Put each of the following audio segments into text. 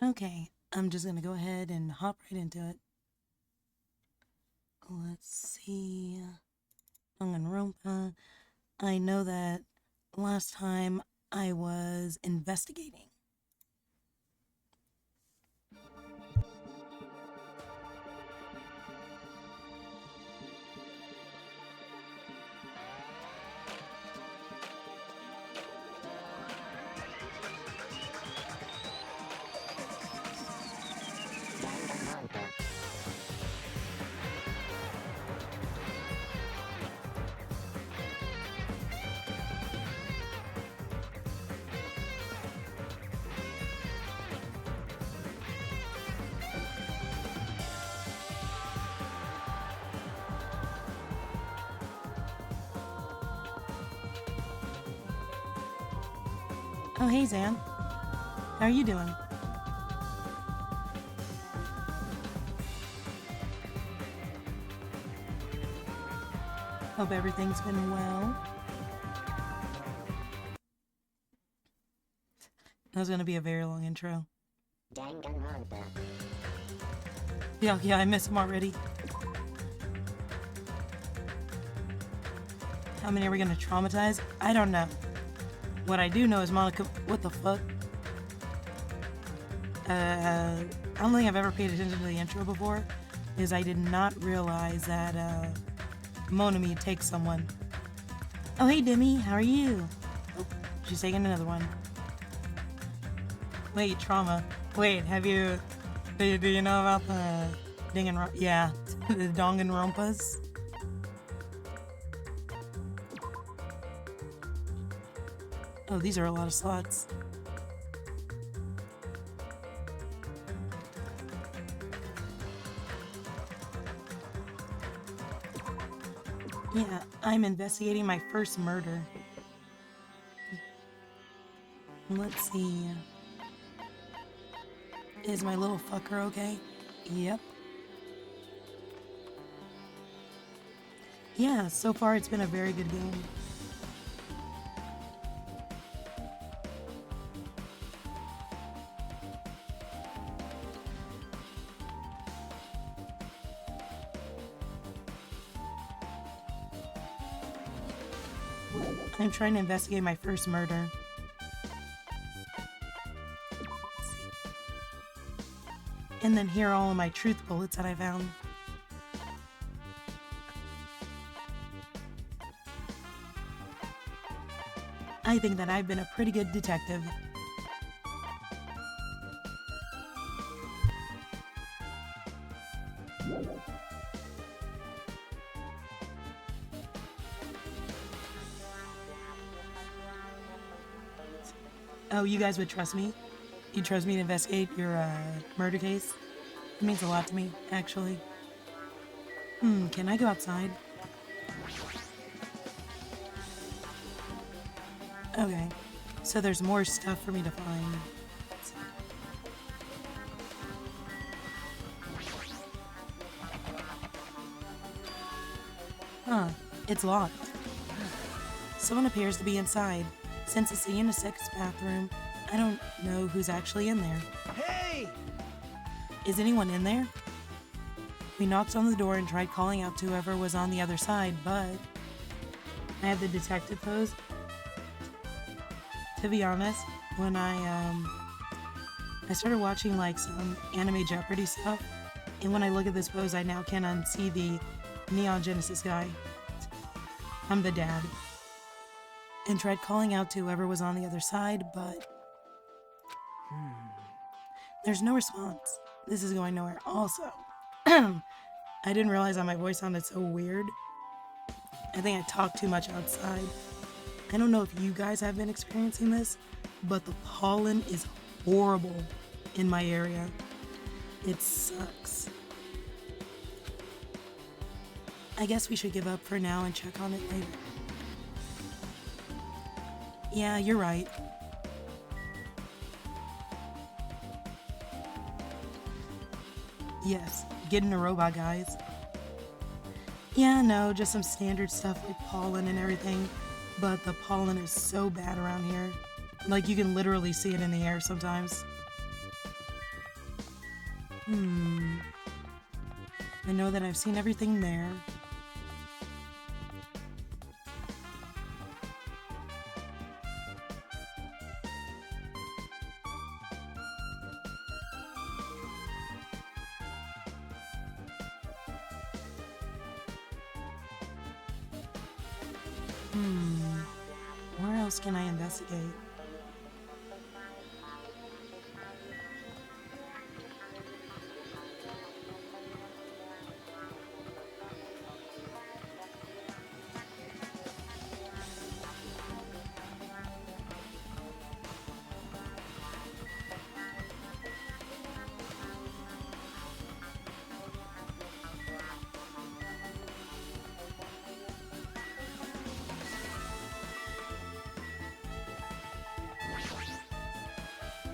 Okay, I'm just gonna go ahead and hop right into it. Let's see. Danganronpa. I know that last time I was investigating. Oh, hey, Zan. How are you doing? Hope everything's been well. That was gonna be a very long intro. Danganronpa. Yeah, I miss him already. How many are we gonna traumatize? I don't know. What I do know is Monica. What the fuck? I don't think I've ever paid attention to the intro before, because I did not realize that Monami takes someone. Oh, hey, Demi, how are you? Oh, she's taking another one. Wait, trauma. Wait, do you know about the Danganronpa? Yeah, the Danganronpas? Oh, these are a lot of slots. Yeah, I'm investigating my first murder. Let's see. Is my little fucker okay? Yep. Yeah, so far it's been a very good game. I'm trying to investigate my first murder. And then here are all of my truth bullets that I found. I think that I've been a pretty good detective. Oh, you guys would trust me? You trust me to investigate your murder case? It means a lot to me, actually. Can I go outside? Okay, so there's more stuff for me to find. Huh, it's locked. Someone appears to be inside. Since it's the unisex bathroom, I don't know who's actually in there. Hey! Is anyone in there? We knocked on the door and tried calling out to whoever was on the other side, but I had the detective pose. To be honest, when I started watching like some anime Jeopardy stuff, and when I look at this pose, I now can unsee the Neon Genesis guy. I'm the dad. And tried calling out to whoever was on the other side, but there's no response. This is going nowhere. Also, I didn't realize that my voice sounded so weird. I think I talk too much outside. I don't know if you guys have been experiencing this, but the pollen is horrible in my area. It sucks. I guess we should give up for now and check on it later. Yeah, you're right. Yes, getting a robot, guys. Yeah, no, just some standard stuff like pollen and everything. But the pollen is so bad around here. Like, you can literally see it in the air sometimes. I know that I've seen everything there. Where else can I investigate?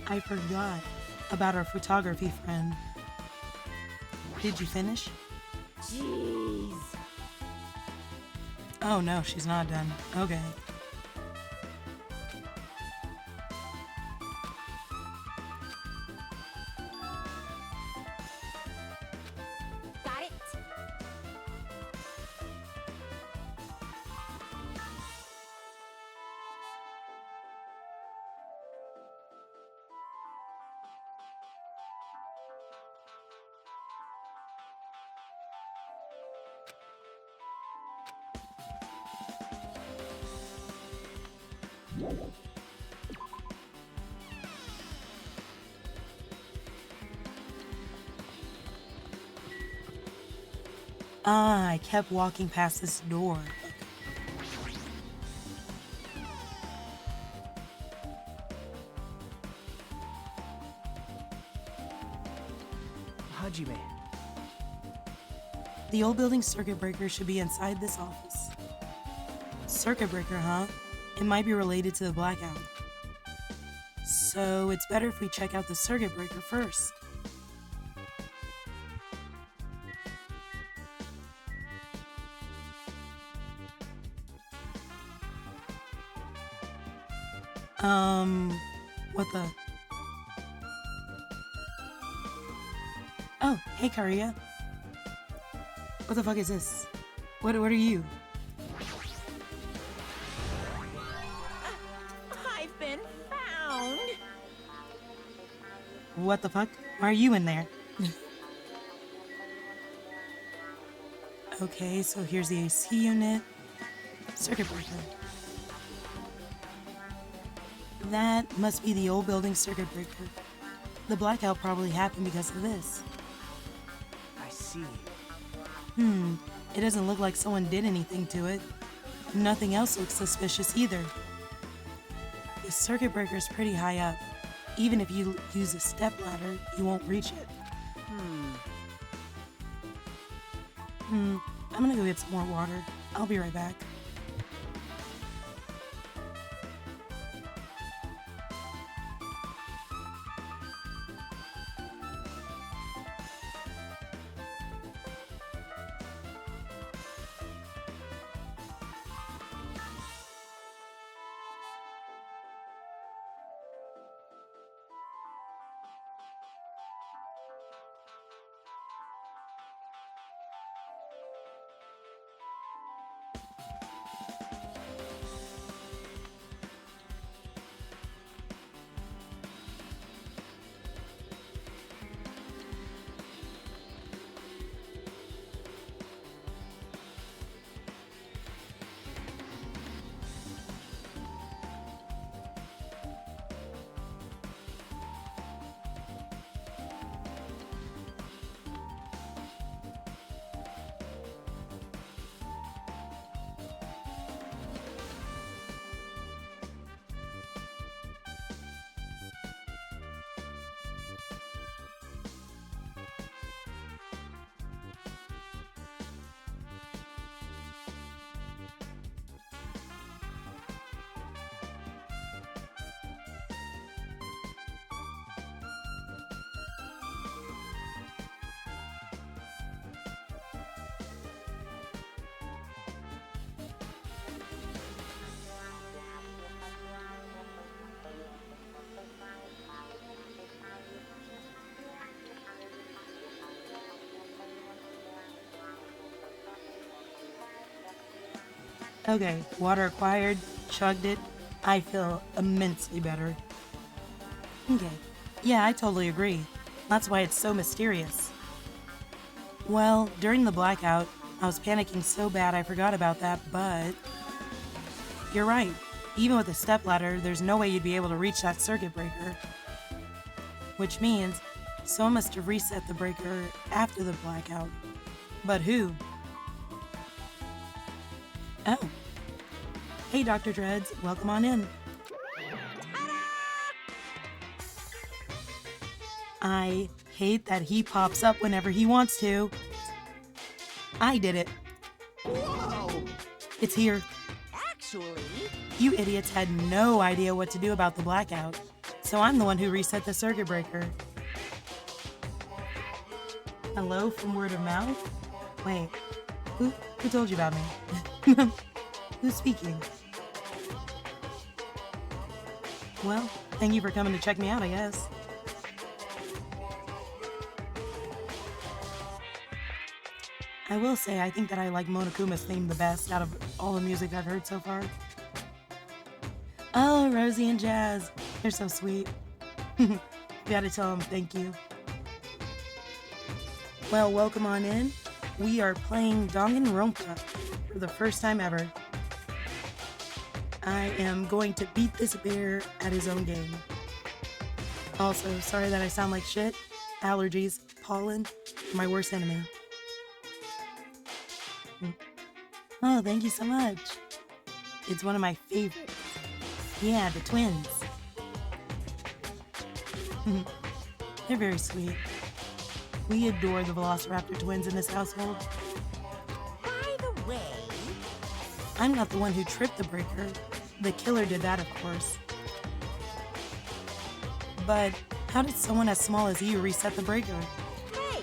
I forgot about our photography friend. Did you finish? Jeez. Oh no, she's not done. Okay. Got it. Ah, I kept walking past this door. Hajime. The old building circuit breaker should be inside this office. Circuit breaker, huh? It might be related to the blackout. So it's better if we check out the circuit breaker first. What the? Oh, hey, Cara. What the fuck is this? What are you? I've been found. What the fuck? Why are you in there? Okay, so here's the AC unit. Circuit breaker. That must be the old building circuit breaker. The blackout probably happened because of this. I see. It doesn't look like someone did anything to it. Nothing else looks suspicious either. The circuit breaker is pretty high up. Even if you use a step ladder, you won't reach it. I'm gonna go get some more water. I'll be right back. Okay, water acquired, chugged it. I feel immensely better. Okay, yeah, I totally agree. That's why it's so mysterious. Well, during the blackout, I was panicking so bad I forgot about that, but... You're right. Even with a stepladder, there's no way you'd be able to reach that circuit breaker. Which means, someone must have reset the breaker after the blackout. But who? Oh. Hey, Dr. Dreads, welcome on in. I hate that he pops up whenever he wants to. I did it. Whoa! It's here. Actually, You idiots had no idea what to do about the blackout, so I'm the one who reset the circuit breaker. Hello from word of mouth? Wait, who told you about me? Who's speaking? Well, thank you for coming to check me out, I guess. I will say, I think that I like Monokuma's theme the best out of all the music I've heard so far. Oh, Rosie and Jazz. They're so sweet. Gotta tell them thank you. Well, welcome on in. We are playing Danganronpa for the first time ever. I am going to beat this bear at his own game. Also, sorry that I sound like shit. Allergies, pollen, my worst enemy. Oh, thank you so much. It's one of my favorites. Yeah, the twins. They're very sweet. We adore the Velociraptor twins in this household. by the way, I'm not the one who tripped the breaker. The killer did that, of course. But how did someone as small as you reset the breaker? hey,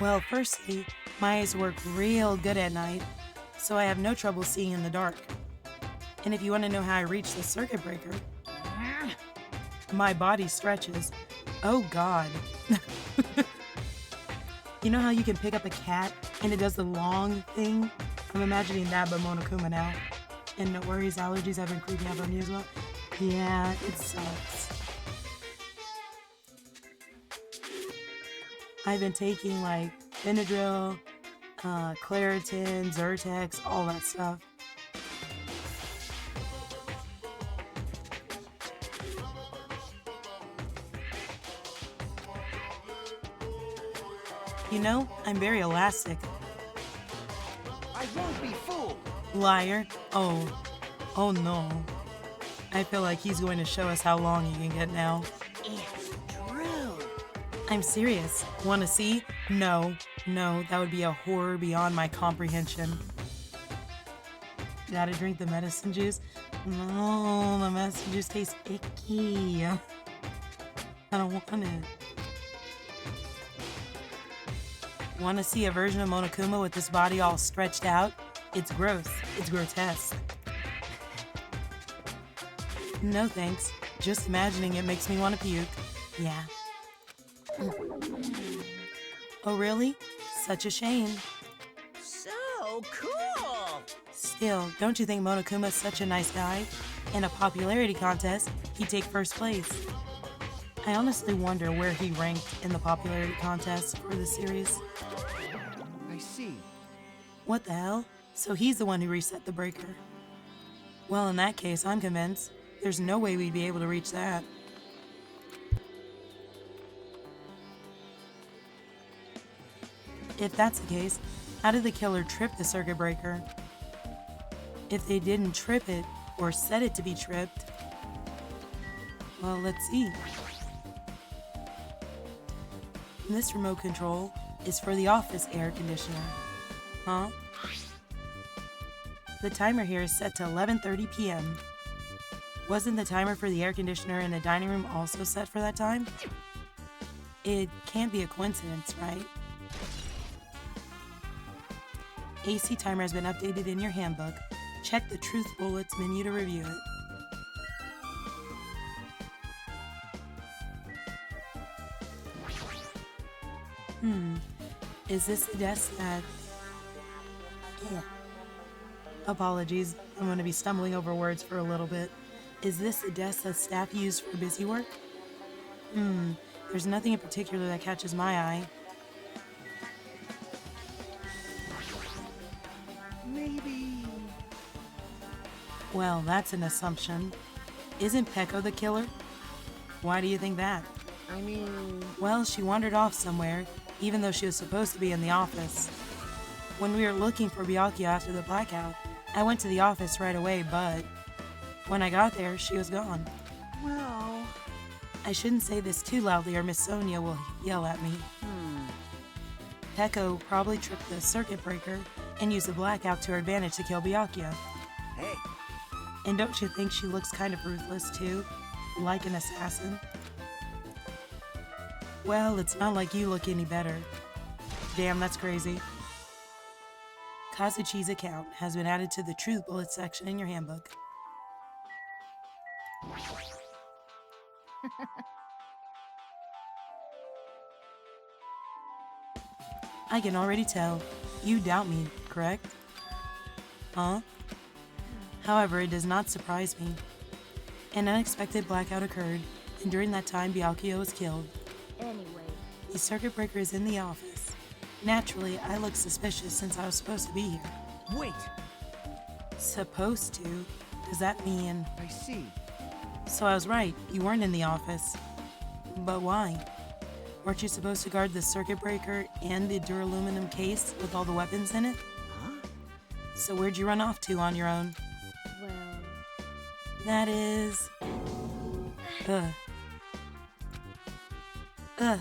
Well, firstly, my eyes work real good at night, so I have no trouble seeing in the dark. And if you want to know how I reach the circuit breaker, my body stretches. Oh God. You know how you can pick up a cat and it does the long thing? I'm imagining that but Monokuma now. And no worries, allergies have been creeping up on you as well. Yeah, it sucks. I've been taking like Benadryl, Claritin, Zyrtex, all that stuff. You know, I'm very elastic. I won't be fooled. Liar. Oh no. I feel like he's going to show us how long he can get now. it's true. I'm serious. Want to see? No, that would be a horror beyond my comprehension. Gotta drink the medicine juice? No, the medicine juice tastes icky. I don't want it. Want to see a version of Monokuma with this body all stretched out? It's gross. It's grotesque. No thanks. Just imagining it makes me want to puke. Yeah. Oh really? Such a shame. So cool. Still, don't you think Monokuma's such a nice guy? In a popularity contest, he'd take first place. I honestly wonder where he ranked in the popularity contest for this series. I see. What the hell? So he's the one who reset the breaker. Well, in that case, I'm convinced there's no way we'd be able to reach that. If that's the case, how did the killer trip the circuit breaker? If they didn't trip it, or set it to be tripped, well, let's see. This remote control is for the office air conditioner. Huh? The timer here is set to 11:30 p.m. Wasn't the timer for the air conditioner in the dining room also set for that time? It can't be a coincidence, right? AC timer has been updated in your handbook. Check the Truth Bullets menu to review it. Is this the desk that... Yeah. Apologies, I'm going to be stumbling over words for a little bit. Is this the desk that staff use for busy work? There's nothing in particular that catches my eye. Maybe... Well, that's an assumption. Isn't Pecco the killer? Why do you think that? I mean... Well, she wandered off somewhere, even though she was supposed to be in the office. When we were looking for Byakuya after the blackout, I went to the office right away, but when I got there, she was gone. Well... I shouldn't say this too loudly or Miss Sonia will yell at me. Pecco probably tripped the circuit breaker and used the blackout to her advantage to kill Byakuya. Hey, And don't you think she looks kind of ruthless too? Like an assassin? Well, it's not like you look any better. Damn, that's crazy. Kazuchi's account has been added to the Truth Bullet section in your handbook. I can already tell. You doubt me, correct? Huh? However, it does not surprise me. An unexpected blackout occurred, and during that time, Byakuya was killed. Anyway, The circuit breaker is in the office. Naturally, I look suspicious since I was supposed to be here. wait! Supposed to? Does that mean... I see. So I was right, you weren't in the office. But why? Weren't you supposed to guard the circuit breaker and the duraluminum case with all the weapons in it? Huh? So where'd you run off to on your own? well, That is... Ugh. Ugh.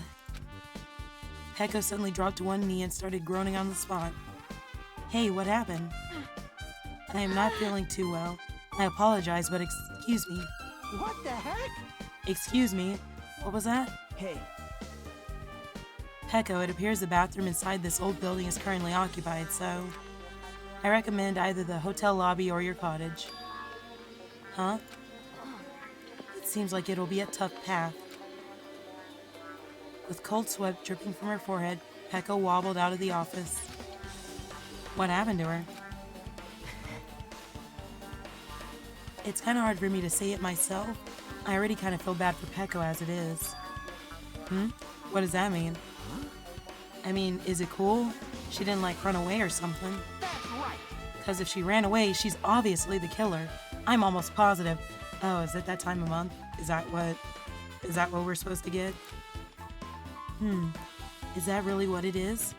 Pecco suddenly dropped to one knee and started groaning on the spot. Hey, what happened? I am not feeling too well. I apologize, but excuse me. What the heck? Excuse me? What was that? Hey, Pecco, it appears the bathroom inside this old building is currently occupied, so... I recommend either the hotel lobby or your cottage. Huh? It seems like it'll be a tough path. With cold sweat dripping from her forehead, Pecco wobbled out of the office. What happened to her? It's kind of hard for me to say it myself. I already kind of feel bad for Pecco as it is. What does that mean? I mean, is it cool? She didn't like run away or something. that's right! Because if she ran away, she's obviously the killer. I'm almost positive. Oh, is it that time of month? Is that what we're supposed to get? Is that really what it is?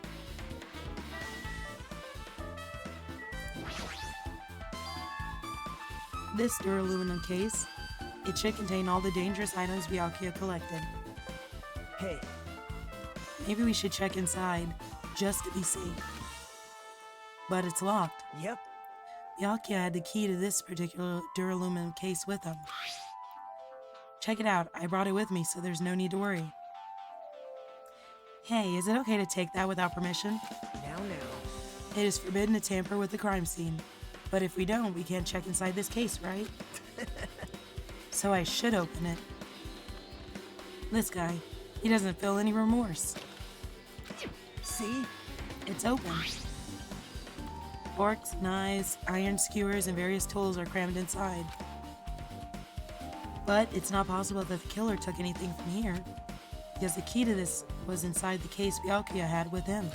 This duraluminum case, it should contain all the dangerous items Byakuya collected. Hey, Maybe we should check inside, just to be safe. But it's locked. yep. Byakuya had the key to this particular duraluminum case with him. Check it out, I brought it with me, so there's no need to worry. Hey, is it okay to take that without permission? Now. It is forbidden to tamper with the crime scene. But if we don't, we can't check inside this case, right? So I should open it. This guy, he doesn't feel any remorse. See? It's open. Forks, knives, iron skewers, and various tools are crammed inside. But it's not possible that the killer took anything from here, because the key to this was inside the case Byakuya had with him.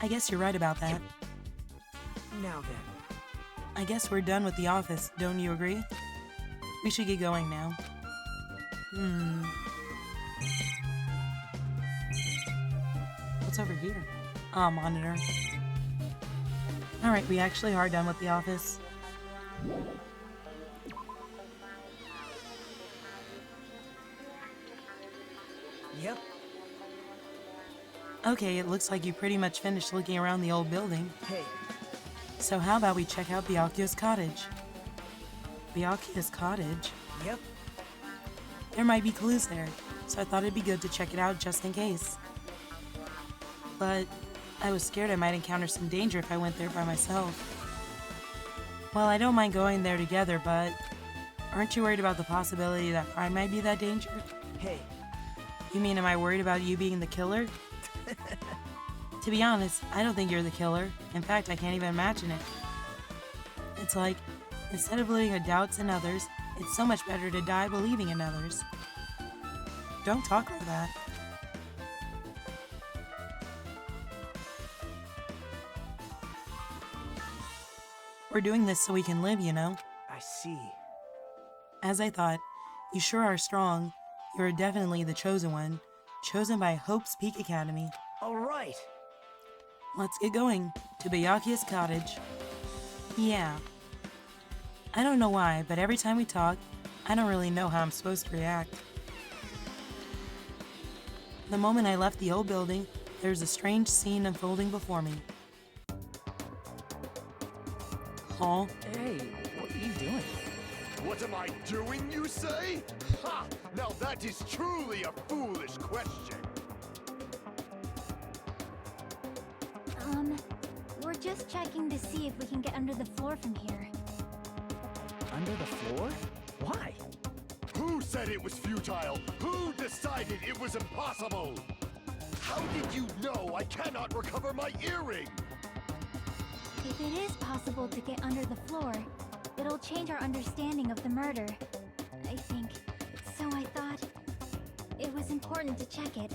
I guess you're right about that. Now then. I guess we're done with the office, don't you agree? We should get going now. What's over here? Ah, monitor. Alright, we actually are done with the office. Yep. Okay, it looks like you pretty much finished looking around the old building. Hey, So how about we check out Byakuya's cottage? Byakuya's cottage? yep. There might be clues there, so I thought it'd be good to check it out just in case. But I was scared I might encounter some danger if I went there by myself. Well, I don't mind going there together, but aren't you worried about the possibility that I might be that danger? Hey, You mean, am I worried about you being the killer? To be honest, I don't think you're the killer. In fact, I can't even imagine it. It's like, instead of living with doubts in others, it's so much better to die believing in others. Don't talk like that. We're doing this so we can live, you know? I see. As I thought, you sure are strong. You are definitely the chosen one. Chosen by Hope's Peak Academy. All right. Let's get going to Byakuya's cottage. Yeah. I don't know why, but every time we talk, I don't really know how I'm supposed to react. The moment I left the old building, there's a strange scene unfolding before me. Huh? Hey, what are you doing? What am I doing, you say? Ha! Now that is truly a foolish question. We're just checking to see if we can get under the floor from here. Under the floor? Why? Who said it was futile? Who decided it was impossible? How did you know I cannot recover my earring? If it is possible to get under the floor, it'll change our understanding of the murder, I think. So I thought it was important to check it.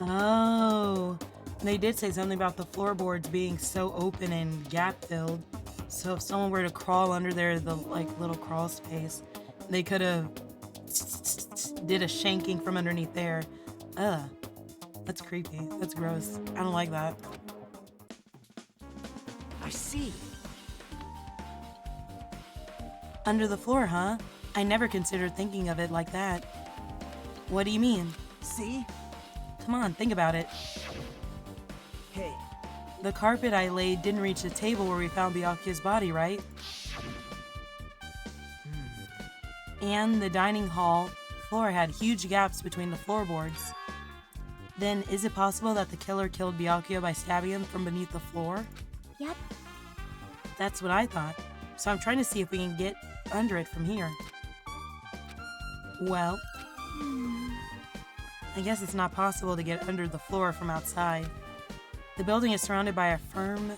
Oh. They did say something about the floorboards being so open and gap-filled. So if someone were to crawl under there, the little crawl space, they could have did a shanking from underneath there. Ugh. That's creepy. That's gross. I don't like that. I see. Under the floor, huh? I never considered thinking of it like that. What do you mean? See? Come on, think about it. Hey, The carpet I laid didn't reach the table where we found Byakuya's body, right? And the dining hall floor had huge gaps between the floorboards. Then, is it possible that the killer killed Byakuya by stabbing him from beneath the floor? Yep. That's what I thought. So I'm trying to see if we can get under it from here. Well, I guess it's not possible to get under the floor from outside. The building is surrounded by firm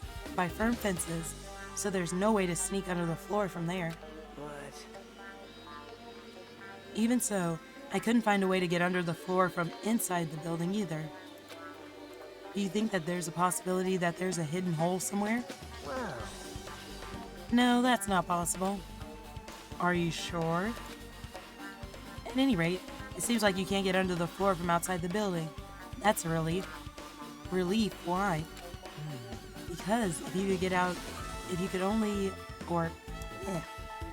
fences, so there's no way to sneak under the floor from there. but... Even so, I couldn't find a way to get under the floor from inside the building either. Do you think that there's a possibility that there's a hidden hole somewhere? Well... No, that's not possible. Are you sure? At any rate, it seems like you can't get under the floor from outside the building. That's a relief. Relief? Why? Because if you could get out, if you could only, or,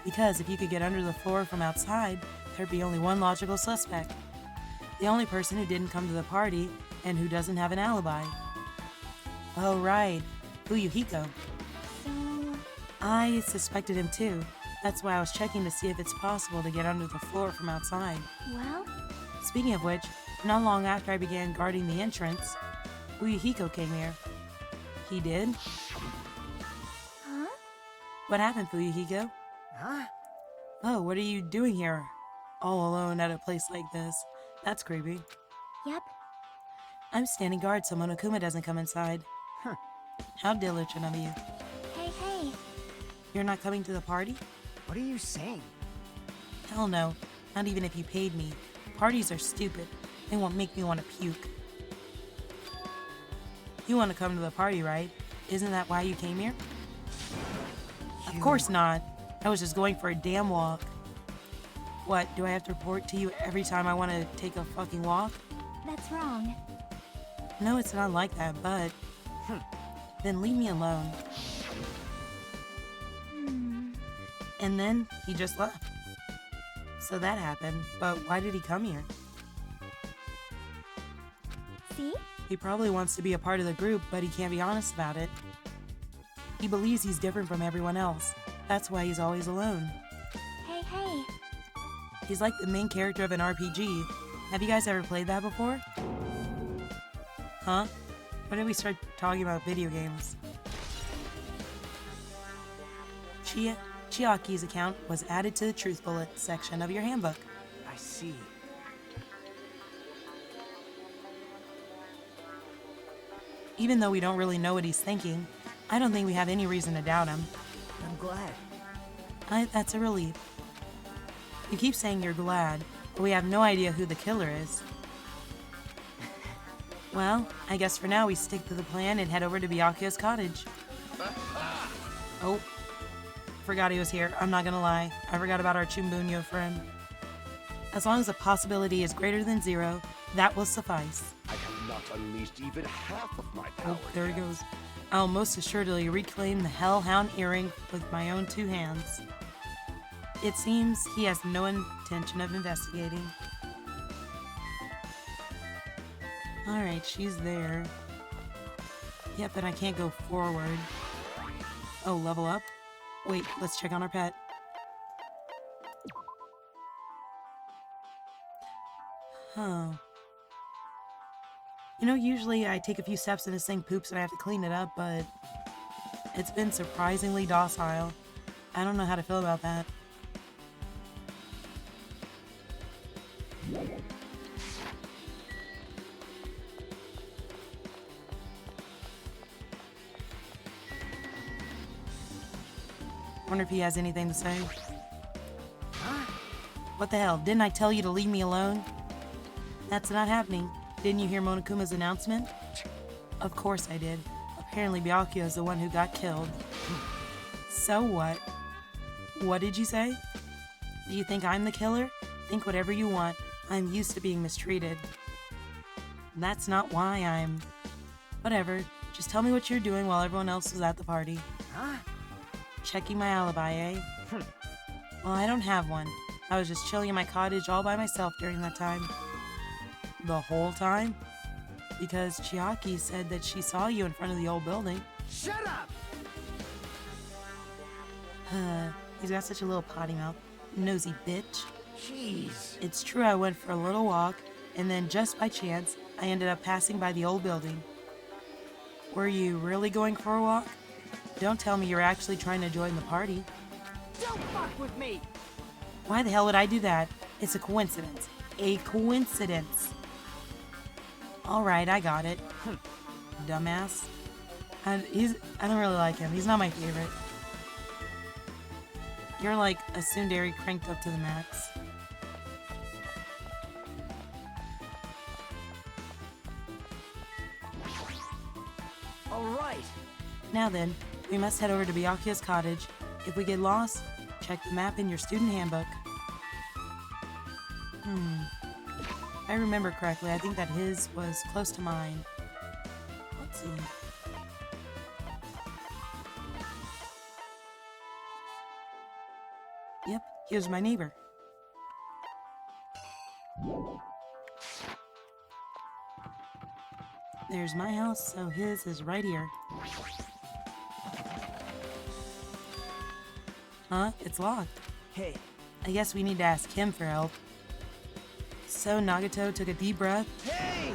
because if you could get under the floor from outside, there'd be only one logical suspect. The only person who didn't come to the party and who doesn't have an alibi. Oh, right. Fuyuhiko. So, I suspected him too. That's why I was checking to see if it's possible to get under the floor from outside. well, Speaking of which, not long after I began guarding the entrance, Fuyuhiko came here. He did? huh? What happened, Fuyuhiko? Huh? Oh, what are you doing here? All alone at a place like this. That's creepy. Yep. I'm standing guard so Monokuma doesn't come inside. Huh. How diligent of you. Hey. You're not coming to the party? What are you saying? Hell no. Not even if you paid me. Parties are stupid. They won't make me want to puke. You want to come to the party, right? Isn't that why you came here? Of course not. I was just going for a damn walk. What, do I have to report to you every time I want to take a fucking walk? That's wrong. No, it's not like that, but... Then leave me alone. And then he just left. So that happened, but why did he come here? See? He probably wants to be a part of the group, but he can't be honest about it. He believes he's different from everyone else. That's why he's always alone. Hey. He's like the main character of an RPG. Have you guys ever played that before? Huh? When did we start talking about video games? Chia, Chiaki's account was added to the Truth Bullet section of your handbook. I see. Even though we don't really know what he's thinking, I don't think we have any reason to doubt him. I'm glad. That's a relief. You keep saying you're glad, but we have no idea who the killer is. Well, I guess for now we stick to the plan and head over to Byakuya's cottage. Oh, forgot he was here. I'm not gonna lie. I forgot about our Chumbunyo friend. As long as the possibility is greater than 0, that will suffice. I have not unleashed even half of my power. Oh, there he goes. I'll most assuredly reclaim the Hellhound earring with my own 2 hands. It seems he has no intention of investigating. Alright, she's there. Yep, but I can't go forward. Oh, level up? Wait, let's check on our pet. Huh. You know, usually I take a few steps and this thing poops and I have to clean it up, but it's been surprisingly docile. I don't know how to feel about that. Wonder if he has anything to say. What the hell? Didn't I tell you to leave me alone? That's not happening. Didn't you hear Monokuma's announcement? Of course I did. Apparently Byakuya is the one who got killed. So what? What did you say? Do you think I'm the killer? Think whatever you want. I'm used to being mistreated. That's not why I'm... Whatever. Just tell me what you're doing while everyone else is at the party. Huh? Checking my alibi, eh? Well, I don't have one. I was just chilling in my cottage all by myself during that time. The whole time? Because Chiaki said that she saw you in front of the old building. Shut up! He's got such a little potty mouth. Nosy bitch. Jeez. It's true I went for a little walk, and then just by chance, I ended up passing by the old building. Were you really going for a walk? Don't tell me you're actually trying to join the party. Don't fuck with me! Why the hell would I do that? It's a coincidence. A coincidence. Alright, I got it. Dumbass. I don't really like him. He's not my favorite. You're like a tsundere cranked up to the max. Alright. Now then, we must head over to Byakuya's cottage. If we get lost, check the map in your student handbook. If I remember correctly, I think that his was close to mine. Let's see. Yep, here's my neighbor. There's my house, so his is right here. Huh? It's locked. Hey, I guess we need to ask him for help. So Nagato took a deep breath. hey!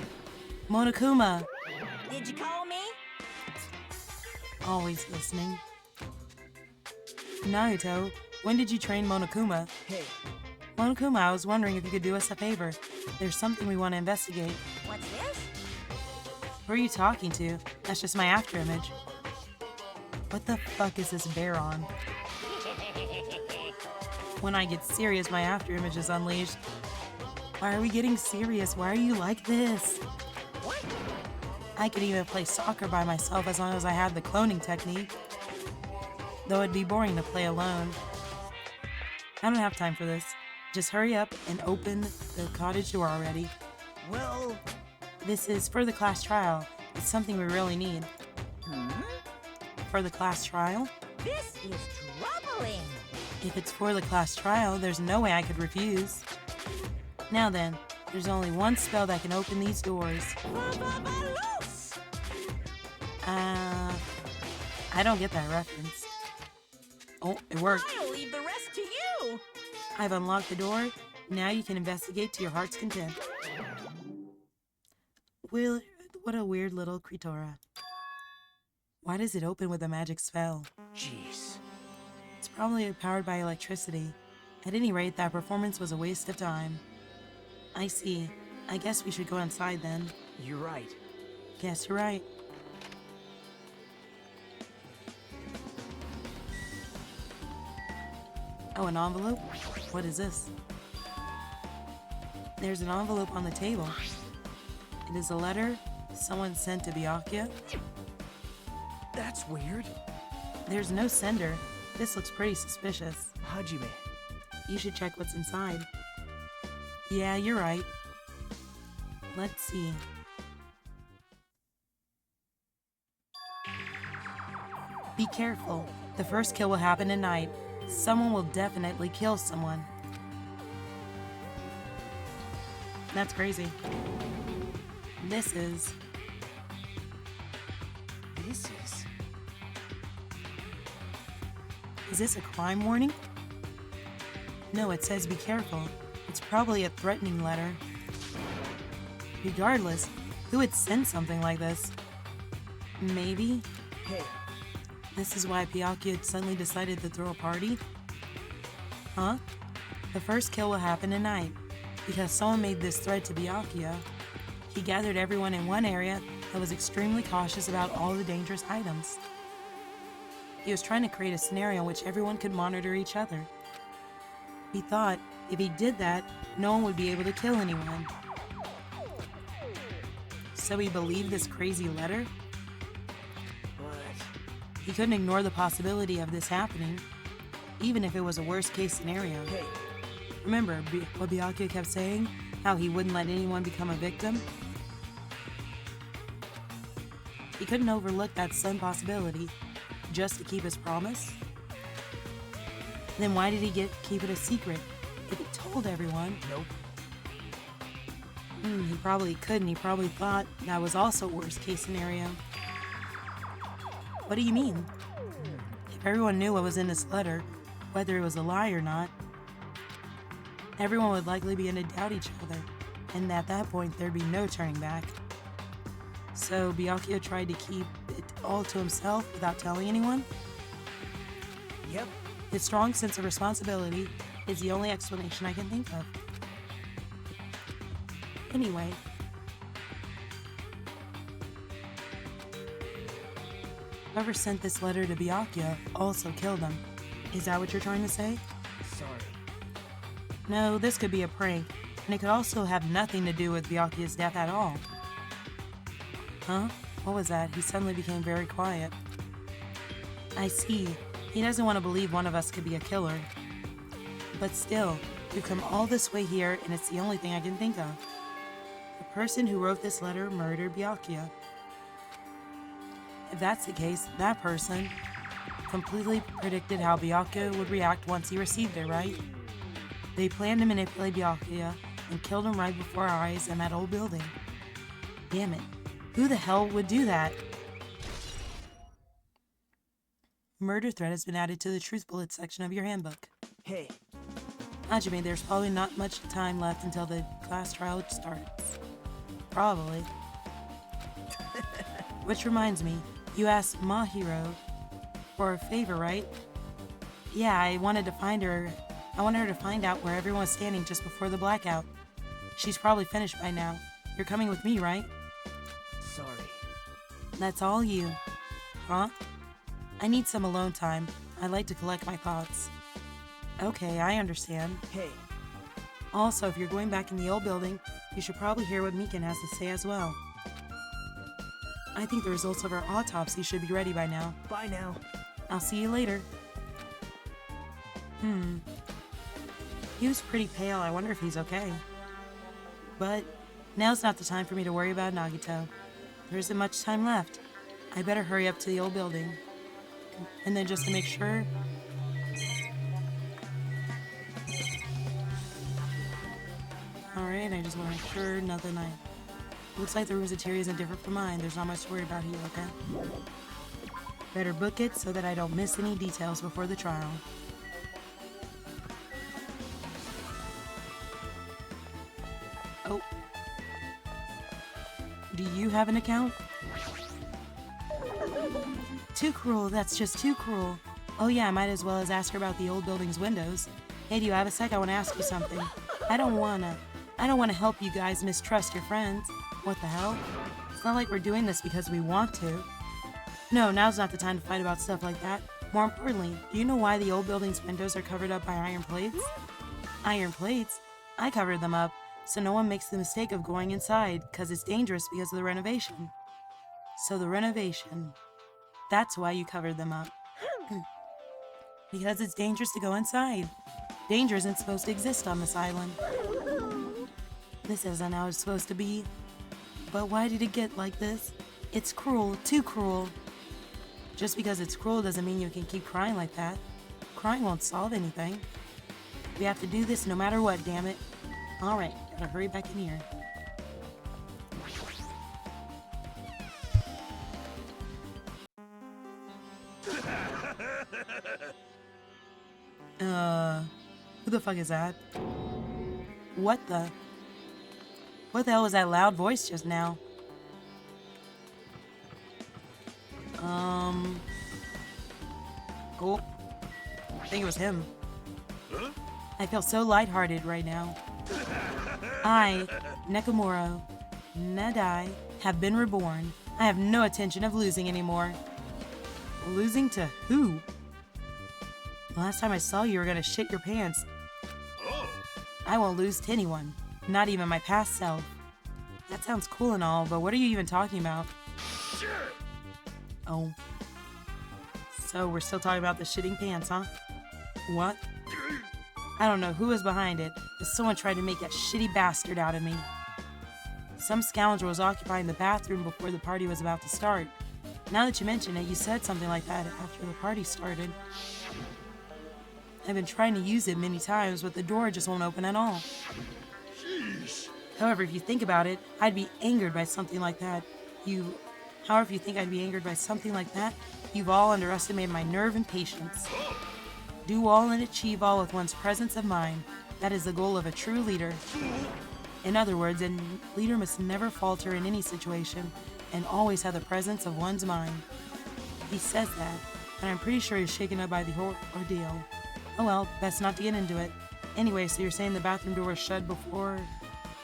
Monokuma! Did you call me? Always listening. Nagato, when did you train Monokuma? Hey, Monokuma, I was wondering if you could do us a favor. There's something we want to investigate. What's this? Who are you talking to? That's just my afterimage. What the fuck is this bear on? When I get serious, my afterimage is unleashed. Why are we getting serious? Why are you like this? What? I could even play soccer by myself as long as I had the cloning technique. Though it'd be boring to play alone. I don't have time for this. Just hurry up and open the cottage door already. well... This is for the class trial. It's something we really need. For the class trial? This is troubling. If it's for the class trial, there's no way I could refuse. Now then, there's only one spell that can open these doors. Loose. I don't get that reference. Oh, it worked. I'll leave the rest to you. I've unlocked the door. Now you can investigate to your heart's content. Well, what a weird little Kritora. Why does it open with a magic spell? Jeez. It's probably powered by electricity. At any rate, that performance was a waste of time. I see. I guess we should go inside then. You're right. Guess you're right. Oh, an envelope? What is this? There's an envelope on the table. It is a letter someone sent to Byakuya. That's weird. There's no sender. This looks pretty suspicious. Hajime. You should check what's inside. Yeah, you're right. Let's see. Be careful. The first kill will happen at night. Someone will definitely kill someone. That's crazy. This is... Is this a crime warning? No, it says be careful. It's probably a threatening letter. Regardless, who would send something like this? Maybe? Hey, This is why Byakuya suddenly decided to throw a party? Huh? The first kill will happen tonight. Because someone made this threat to Byakuya, he gathered everyone in one area that was extremely cautious about all the dangerous items. He was trying to create a scenario in which everyone could monitor each other. He thought if he did that, no one would be able to kill anyone. So he believed this crazy letter? but... He couldn't ignore the possibility of this happening, even if it was a worst-case scenario. Hey, Remember what Byakuya kept saying? How he wouldn't let anyone become a victim? He couldn't overlook that sudden possibility just to keep his promise. Then why did he keep it a secret if he told everyone? nope. He probably couldn't. He probably thought that was also a worst-case scenario. What do you mean? If everyone knew what was in this letter, whether it was a lie or not, everyone would likely begin to doubt each other, and at that point there'd be no turning back. So Byakuya tried to keep it all to himself without telling anyone? Yep. His strong sense of responsibility is the only explanation I can think of. Anyway, whoever sent this letter to Byakuya also killed him. Is that what you're trying to say? Sorry. No, this could be a prank, and it could also have nothing to do with Byakuya's death at all. Huh? What was that? He suddenly became very quiet. I see. He doesn't want to believe one of us could be a killer. But still, we've come all this way here, and it's the only thing I can think of. The person who wrote this letter murdered Byakuya. If that's the case, that person completely predicted how Byakuya would react once he received it, right? They planned to manipulate Byakuya and killed him right before our eyes in that old building. Damn it. Who the hell would do that? Murder threat has been added to the truth bullet section of your handbook. Hey, Hajime, there's probably not much time left until the class trial starts. Probably. Which reminds me, you asked Mahiro for a favor, right? Yeah, I wanted her to find out where everyone was standing just before the blackout. She's probably finished by now. You're coming with me, right? sorry. That's all you. Huh? I need some alone time. I'd like to collect my thoughts. Okay, I understand. Hey, Also, if you're going back in the old building, you should probably hear what Mikan has to say as well. I think the results of our autopsy should be ready by now. bye now. I'll see you later. He was pretty pale. I wonder if he's okay. But now's not the time for me to worry about Nagito. There isn't much time left. I better hurry up to the old building. And then just to make sure... Alright, I just want to make sure nothing Looks like the room's interior isn't different from mine. There's not much to worry about here, okay? Better book it so that I don't miss any details before the trial. Oh. Do you have an account? Too cruel, that's just too cruel. Oh yeah, I might as well as ask her about the old building's windows. Hey, do you have a sec? I want to ask you something. I don't wanna help you guys mistrust your friends. What the hell? It's not like we're doing this because we want to. No, now's not the time to fight about stuff like that. More importantly, do you know why the old building's windows are covered up by iron plates? Iron plates? I covered them up, so no one makes the mistake of going inside, because it's dangerous because of the renovation. So the renovation. That's why you covered them up. Because it's dangerous to go inside. Danger isn't supposed to exist on this island. This isn't how it's supposed to be. But why did it get like this? It's cruel, too cruel. Just because it's cruel doesn't mean you can keep crying like that. Crying won't solve anything. We have to do this no matter what, damn it. Alright, gotta hurry back in here. Who the fuck is that? What the hell was that loud voice just now? Oh, I think it was him. I feel so lighthearted right now. I, Nekomura, Nadai, have been reborn. I have no intention of losing anymore. Losing to who? The last time I saw you, you were gonna shit your pants. I won't lose to anyone, not even my past self. That sounds cool and all, but what are you even talking about? Oh. So we're still talking about the shitting pants, huh? What? I don't know who was behind it, but someone tried to make a shitty bastard out of me. Some scoundrel was occupying the bathroom before the party was about to start. Now that you mention it, you said something like that after the party started. I've been trying to use it many times, but the door just won't open at all. However, if you think about it, I'd be angered by something like that. However, if you think I'd be angered by something like that, you've all underestimated my nerve and patience. Do all and achieve all with one's presence of mind. That is the goal of a true leader. In other words, a leader must never falter in any situation and always have the presence of one's mind. He says that, and I'm pretty sure he's shaken up by the ordeal. Oh well, best not to get into it. Anyway, so you're saying the bathroom door was shut before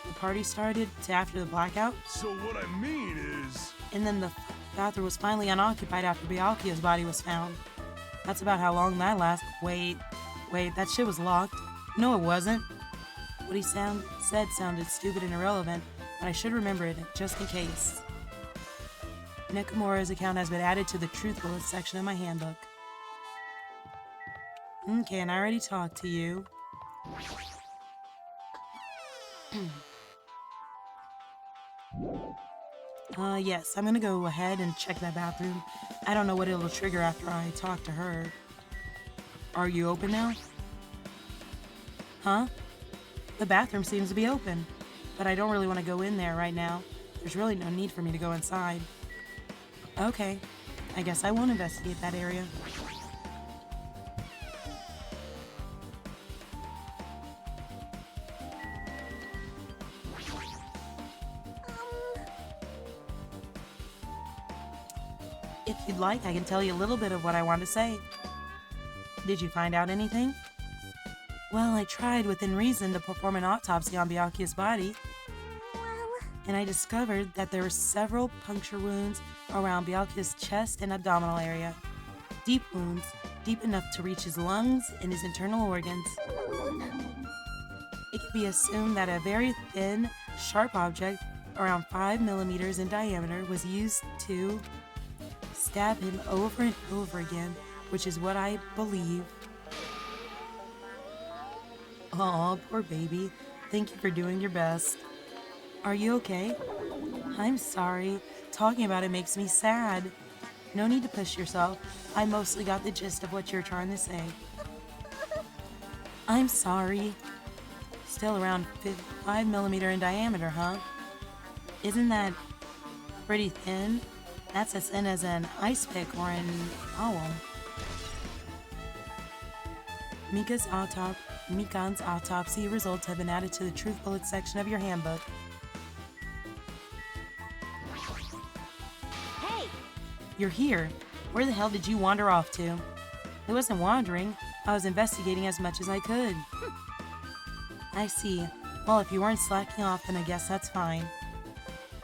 the party started to after the blackout? So what I mean is... And then the bathroom was finally unoccupied after Byakuya's body was found. That's about how long that lasted. Wait, that shit was locked. No, it wasn't. What he said sounded stupid and irrelevant, but I should remember it just in case. Nekomura's account has been added to the truth bullet section of my handbook. Okay, and I already talked to you. Yes, I'm gonna go ahead and check that bathroom. I don't know what it'll trigger after I talk to her. Are you open now? Huh? The bathroom seems to be open, but I don't really want to go in there right now. There's really no need for me to go inside. Okay, I guess I won't investigate that area. If you'd like, I can tell you a little bit of what I want to say. Did you find out anything? Well, I tried within reason to perform an autopsy on Byakuya's body, and I discovered that there were several puncture wounds around Byakuya's chest and abdominal area. Deep wounds, deep enough to reach his lungs and his internal organs. It could be assumed that a very thin, sharp object, around 5 millimeters in diameter, was used to stab him over and over again, which is what I believe. Aw, poor baby. Thank you for doing your best. Are you okay? I'm sorry. Talking about it makes me sad. No need to push yourself. I mostly got the gist of what you're trying to say. I'm sorry. Still around 5 millimeter in diameter, huh? Isn't that pretty thin? That's as thin as an ice pick or an owl. Mikan's autopsy results have been added to the truth bullet section of your handbook. Hey! You're here. Where the hell did you wander off to? It wasn't wandering. I was investigating as much as I could. I see. Well, if you weren't slacking off, then I guess that's fine.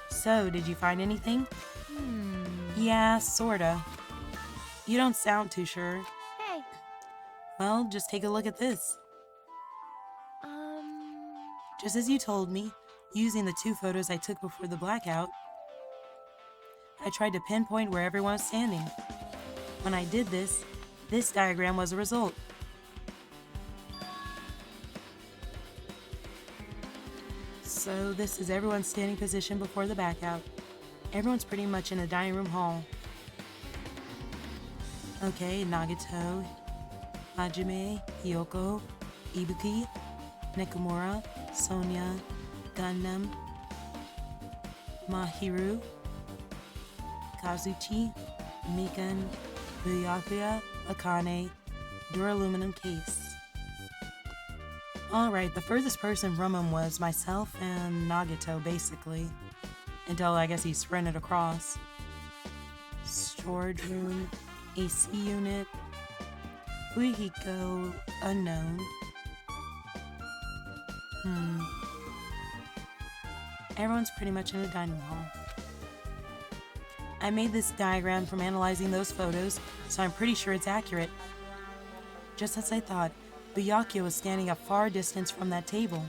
So, did you find anything? Yeah, sorta. You don't sound too sure. Hey, Well, just take a look at this. Just as you told me, using the 2 photos I took before the blackout, I tried to pinpoint where everyone was standing. When I did this diagram was the result. So this is everyone's standing position before the blackout. Everyone's pretty much in a dining room hall. Okay, Nagato, Hajime, Hiyoko, Ibuki, Nakamura, Sonia, Gundam, Mahiru, Kazuchi, Mikan, Byakuya, Akane, duraluminum case. Alright, the furthest person from him was myself and Nagato, basically. Until I guess he sprinted across. Storage room, AC unit, Fuihiko, unknown. Everyone's pretty much in a dining hall. I made this diagram from analyzing those photos, so I'm pretty sure it's accurate. Just as I thought, Byakuya was standing a far distance from that table.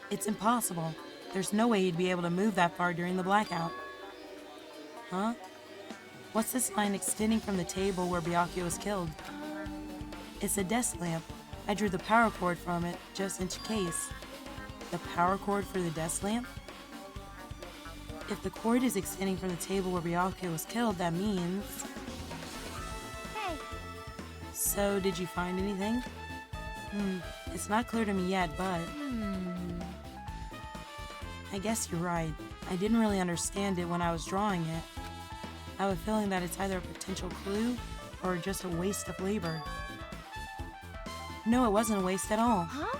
It's impossible. There's no way he'd be able to move that far during the blackout. Huh? What's this line extending from the table where Byakuya was killed? It's a desk lamp. I drew the power cord from it, just in case. The power cord for the desk lamp? If the cord is extending from the table where Byakuya was killed, that means... hey, So, did you find anything? It's not clear to me yet, but... I guess you're right. I didn't really understand it when I was drawing it. I have a feeling that it's either a potential clue or just a waste of labor. No, it wasn't a waste at all. huh?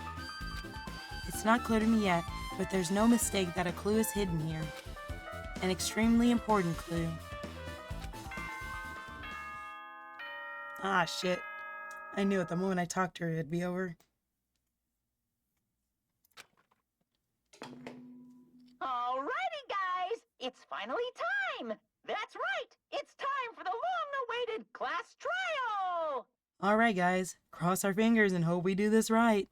It's not clear to me yet, but there's no mistake that a clue is hidden here. An extremely important clue. Ah, shit. I knew at the moment I talked to her it'd be over. Alrighty, guys. It's finally time. That's right. It's time for the long-awaited class trial. Alright, guys. Cross our fingers and hope we do this right.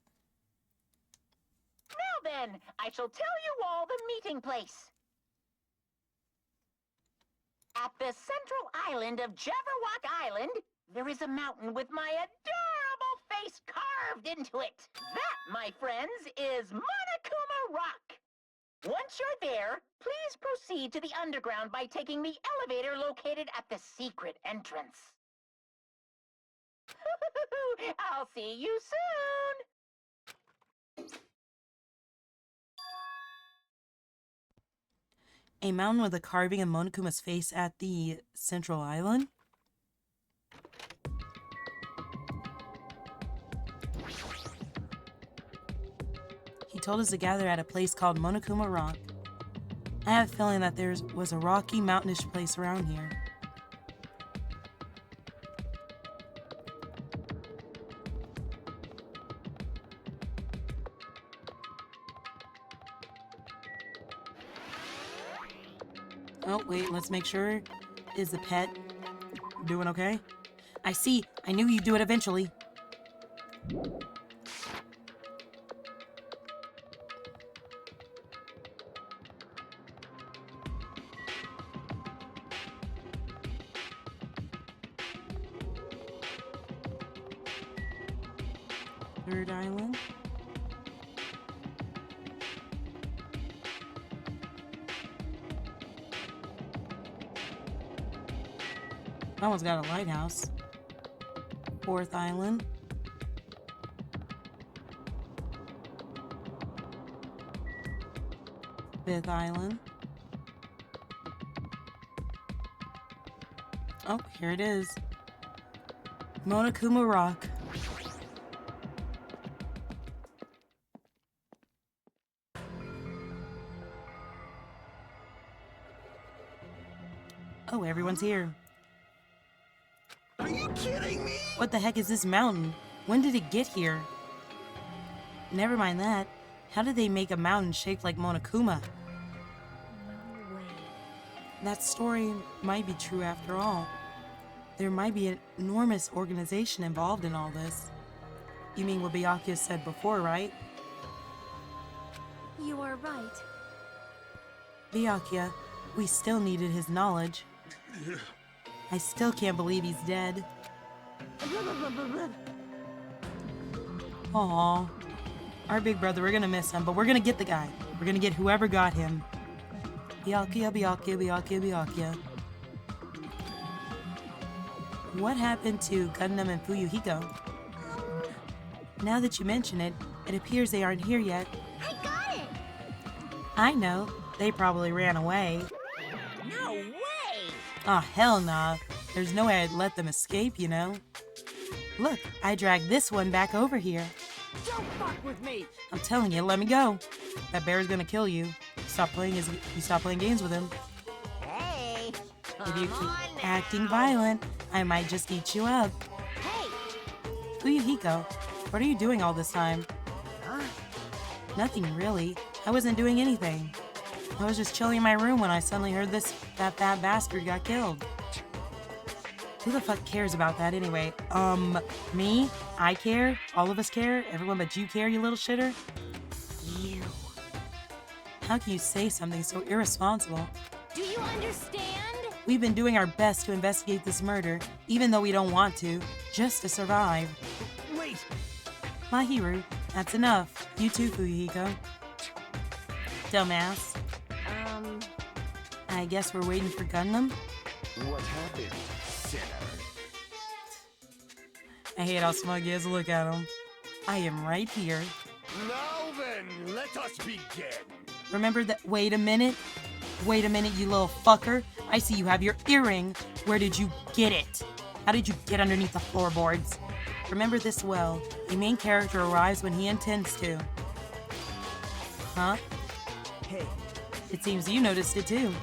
Now then, I shall tell you all the meeting place. At the central island of Jabberwock Island, there is a mountain with my adorable face carved into it. That, my friends, is Monokuma Rock. Once you're there, please proceed to the underground by taking the elevator located at the secret entrance. I'll see you soon! A mountain with a carving of Monokuma's face at the central island? He told us to gather at a place called Monokuma Rock. I have a feeling that there was a rocky, mountainous place around here. Oh, wait, let's make sure. Is the pet doing okay? I see. I knew you'd do it eventually. Third island. That one's got a lighthouse. Fourth island. Fifth island. Oh, here it is. Monokuma Rock. Oh, everyone's here. Are you kidding me? What the heck is this mountain? When did it get here? Never mind that. How did they make a mountain shaped like Monokuma? No way. That story might be true after all. There might be an enormous organization involved in all this. You mean what Byakuya said before, right? You are right. Byakuya, we still needed his knowledge. I still can't believe he's dead. Aww. Our big brother, we're gonna miss him, but we're gonna get the guy. We're gonna get whoever got him. Byakuya, Byakuya, Byakuya, Byakuya. What happened to Gundam and Fuyuhiko? Now that you mention it, it appears they aren't here yet. I got it! I know. They probably ran away. No way! Aw, hell nah. There's no way I'd let them escape, you know? Look, I dragged this one back over here. Don't fuck with me! I'm telling you, let me go. That bear's gonna kill you. You stop playing games with him. Hey! If you Come on keep now. acting violent, I might just eat you up. Hey! Fuyuhiko, what are you doing all this time? Huh? Nothing really. I wasn't doing anything. I was just chilling in my room when I suddenly heard that fat bastard got killed. Who the fuck cares about that anyway? Me? I care? All of us care? Everyone but you care, you little shitter? You. How can you say something so irresponsible? Do you understand? We've been doing our best to investigate this murder, even though we don't want to, just to survive. Wait! Mahiru, that's enough. You too, Fuyuhiko. Dumbass. I guess we're waiting for Gundam? What happened, sinner? I hate how smug he is. Look at him. I am right here. Now then, let us begin. Remember that? Wait a minute. Wait a minute, you little fucker. I see you have your earring. Where did you get it? How did you get underneath the floorboards? Remember this well. The main character arrives when he intends to. Huh? Hey, It seems you noticed it too.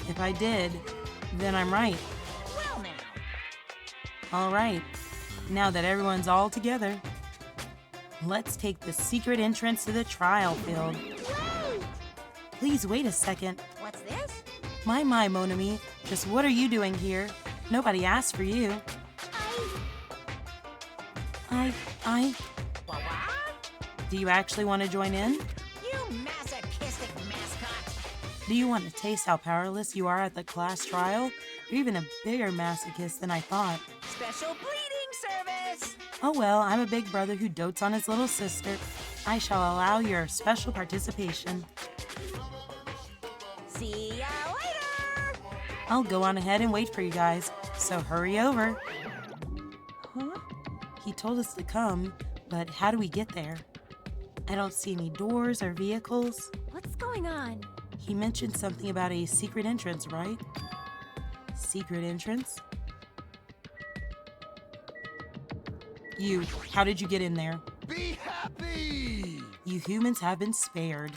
If I did, then I'm right. Well now. All right. Now that everyone's all together, let's take the secret entrance to the trial field. Wait! Please wait a second. What's this? My, Mon ami, just what are you doing here? Nobody asked for you. I... What? Do you actually want to join in? You masochistic mascot! Do you want to taste how powerless you are at the class trial? You're even a bigger masochist than I thought. Special bleeding service! Oh well, I'm a big brother who dotes on his little sister. I shall allow your special participation. See ya later! I'll go on ahead and wait for you guys, so hurry over. Huh? He told us to come, but how do we get there? I don't see any doors or vehicles. What's going on? He mentioned something about a secret entrance, right? Secret entrance? You, how did you get in there? Be happy! You humans have been spared.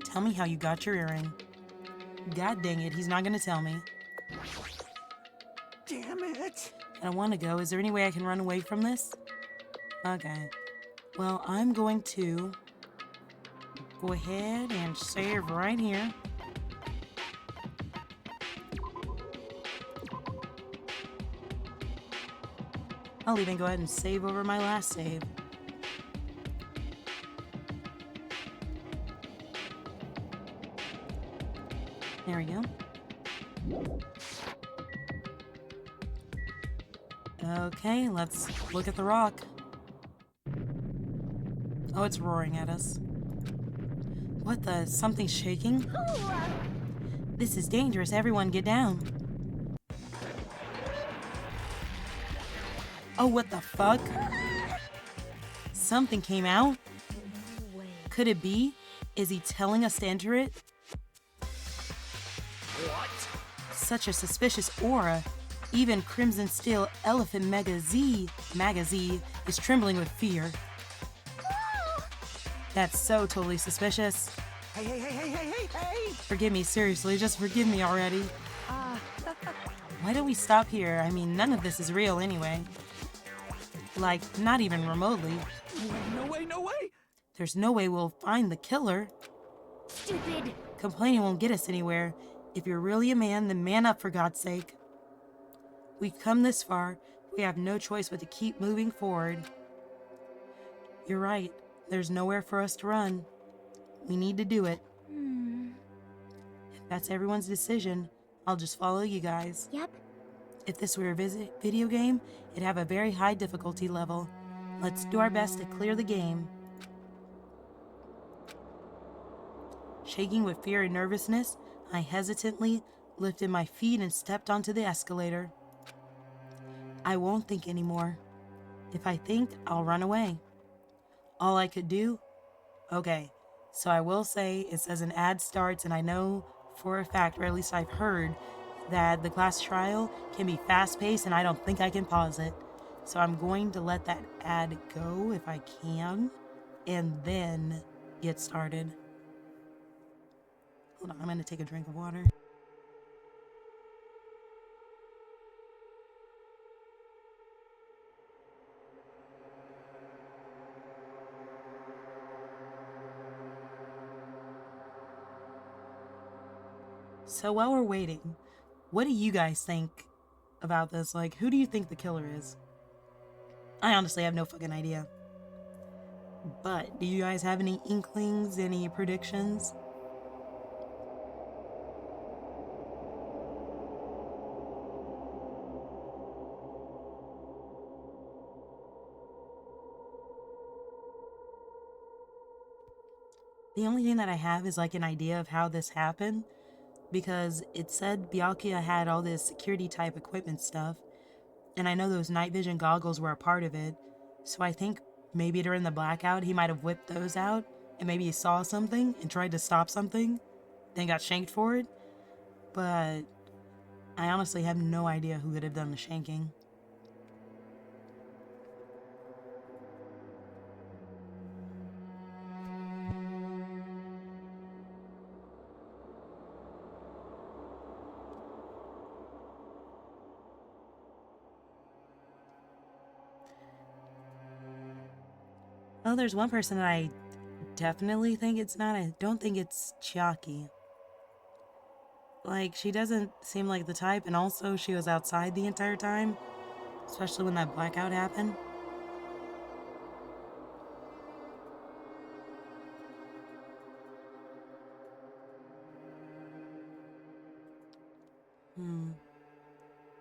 Tell me how you got your earring. God dang it, he's not gonna tell me. damn it! I don't want to go. Is there any way I can run away from this? Okay. Well, I'm going to go ahead and save right here. I'll even go ahead and save over my last save. There we go. Okay, let's look at the rock. Oh, it's roaring at us. What the? Something's shaking? This is dangerous. Everyone get down. Oh, what the fuck? Something came out? Could it be? Is he telling us to enter it? What? Such a suspicious aura. Even Crimson Steel Elephant Mega Z is trembling with fear. That's so totally suspicious. Hey! Forgive me, seriously, just forgive me already. Why don't we stop here? I mean, none of this is real anyway. Like, not even remotely. No way! There's no way we'll find the killer. Stupid! Complaining won't get us anywhere. If you're really a man, then man up for God's sake. We've come this far. We have no choice but to keep moving forward. You're right. There's nowhere for us to run. We need to do it. If that's everyone's decision, I'll just follow you guys. Yep. If this were a video game, it'd have a very high difficulty level. Let's do our best to clear the game. Shaking with fear and nervousness, I hesitantly lifted my feet and stepped onto the escalator. I won't think anymore. If I think, I'll run away. All I could do? Okay, so I will say it says an ad starts, and I know for a fact, or at least I've heard, that the class trial can be fast-paced and I don't think I can pause it. So I'm going to let that ad go if I can, and then get started. Hold on, I'm gonna take a drink of water. So while we're waiting, what do you guys think about this? Like, who do you think the killer is? I honestly have no fucking idea. But do you guys have any inklings, any predictions? The only thing that I have is like an idea of how this happened, because it said Byakuya had all this security type equipment stuff, and I know those night vision goggles were a part of it, so I think maybe during the blackout he might have whipped those out, and maybe he saw something and tried to stop something, then got shanked for it, but I honestly have no idea who could have done the shanking. Well, there's one person that I definitely think it's not. I don't think it's Chiaki. Like, she doesn't seem like the type, and also she was outside the entire time, especially when that blackout happened.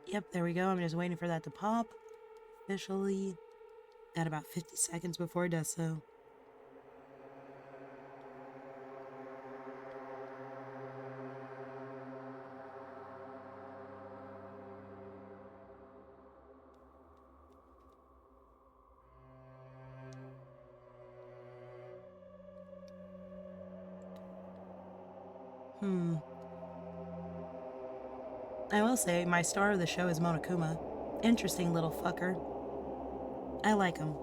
Yep, there we go. I'm just waiting for that to pop. Officially. Got about 50 seconds before it does so. I will say, my star of the show is Monokuma. Interesting little fucker. I like him.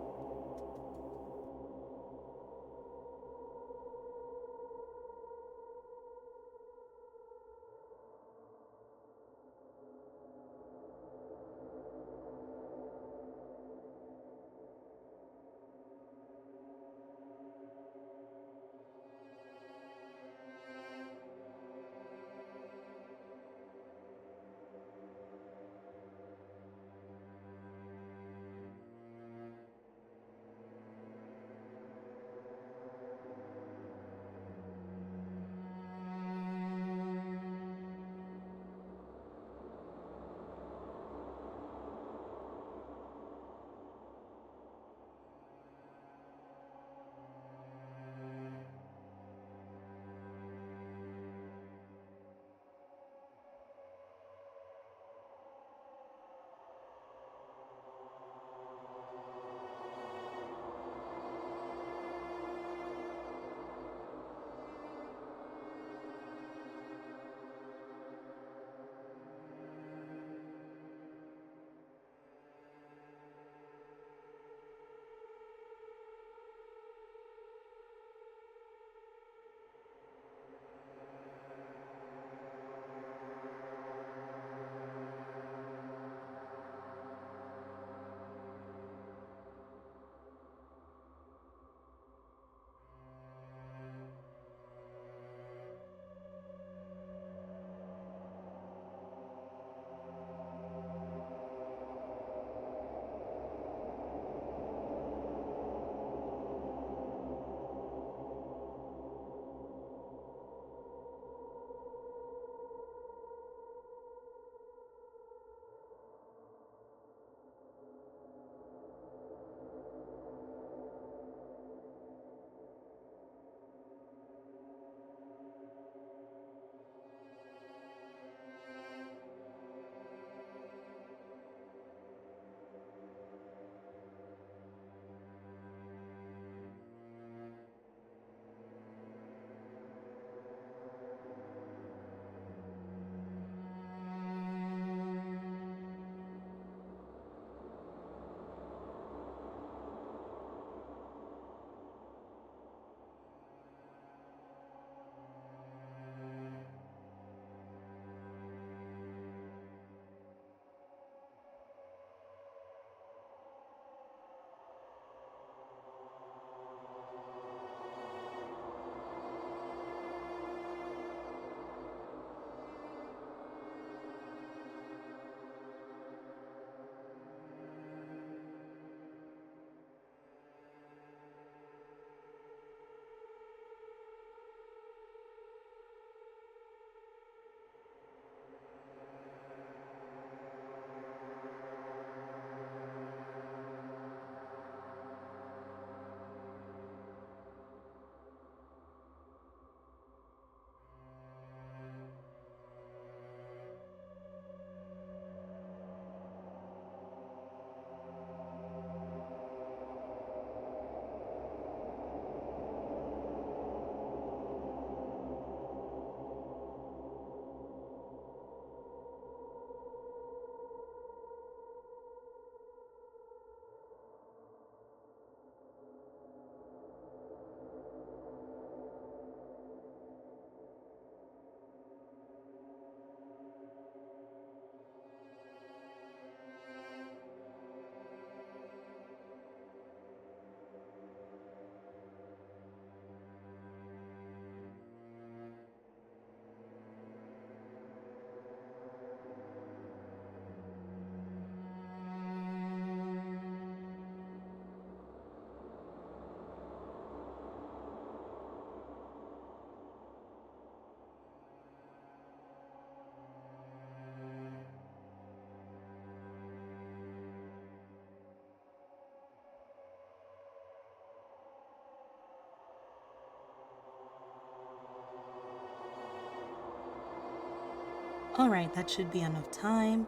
Alright, that should be enough time.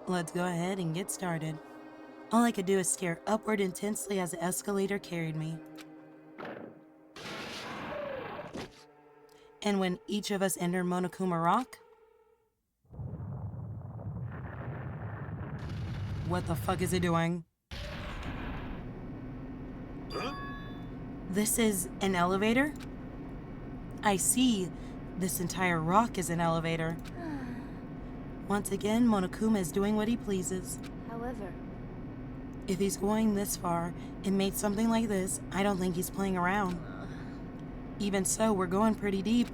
Let's go ahead and get started. All I could do is stare upward intensely as the escalator carried me. And when each of us entered Monokuma Rock... What the fuck is it doing? Huh? This is an elevator? I see. This entire rock is an elevator. Once again, Monokuma is doing what he pleases. However, If he's going this far and made something like this, I don't think he's playing around. Even so, we're going pretty deep.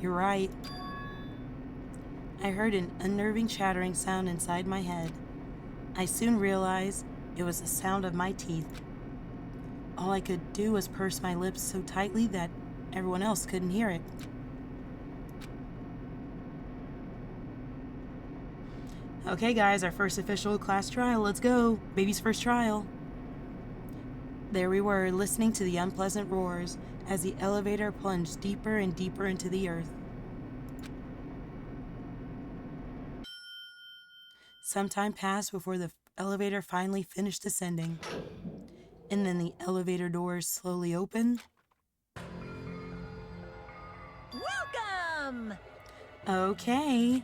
You're right. I heard an unnerving chattering sound inside my head. I soon realized it was the sound of my teeth. All I could do was purse my lips so tightly that everyone else couldn't hear it. Okay guys, our first official class trial, let's go. Baby's first trial. There we were, listening to the unpleasant roars as the elevator plunged deeper and deeper into the earth. Some time passed before the elevator finally finished descending. And then the elevator doors slowly opened. Welcome! Okay.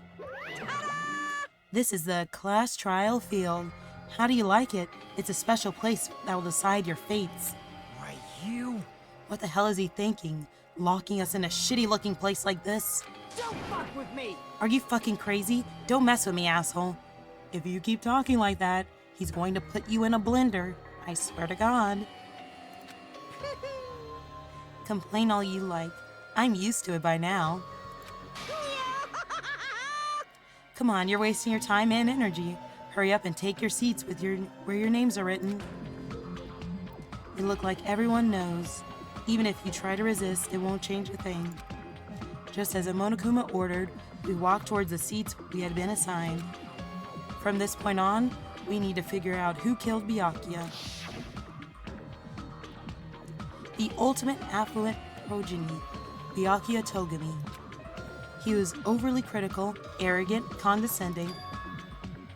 This is the class trial field. How do you like it? It's a special place that will decide your fates. Why, you? What the hell is he thinking? Locking us in a shitty looking place like this? Don't fuck with me! Are you fucking crazy? Don't mess with me, asshole. If you keep talking like that, he's going to put you in a blender. I swear to God. Complain all you like. I'm used to it by now. Come on, you're wasting your time and energy. Hurry up and take your seats with where your names are written. It looked like everyone knows. Even if you try to resist, it won't change a thing. Just as Monokuma ordered, we walked towards the seats we had been assigned. From this point on, we need to figure out who killed Byakuya. The ultimate affluent progeny, Byakuya Togami. He was overly critical, arrogant, condescending,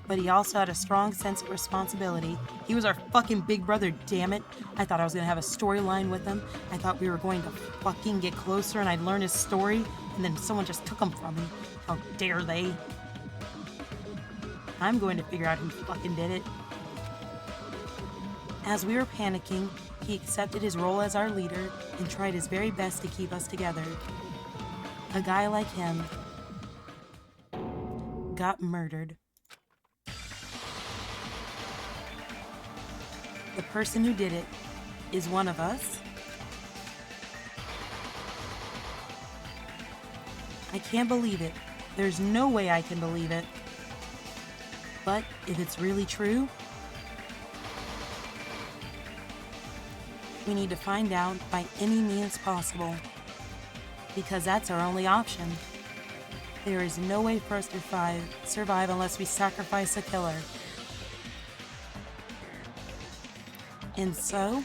but he also had a strong sense of responsibility. He was our fucking big brother, damn it. I thought I was gonna have a storyline with him. I thought we were going to fucking get closer and I'd learn his story, and then someone just took him from me. How dare they? I'm going to figure out who fucking did it. As we were panicking, he accepted his role as our leader and tried his very best to keep us together. A guy like him got murdered. The person who did it is one of us. I can't believe it. There's no way I can believe it. But if it's really true, we need to find out by any means possible. Because that's our only option. There is no way for us to survive unless we sacrifice a killer. And so,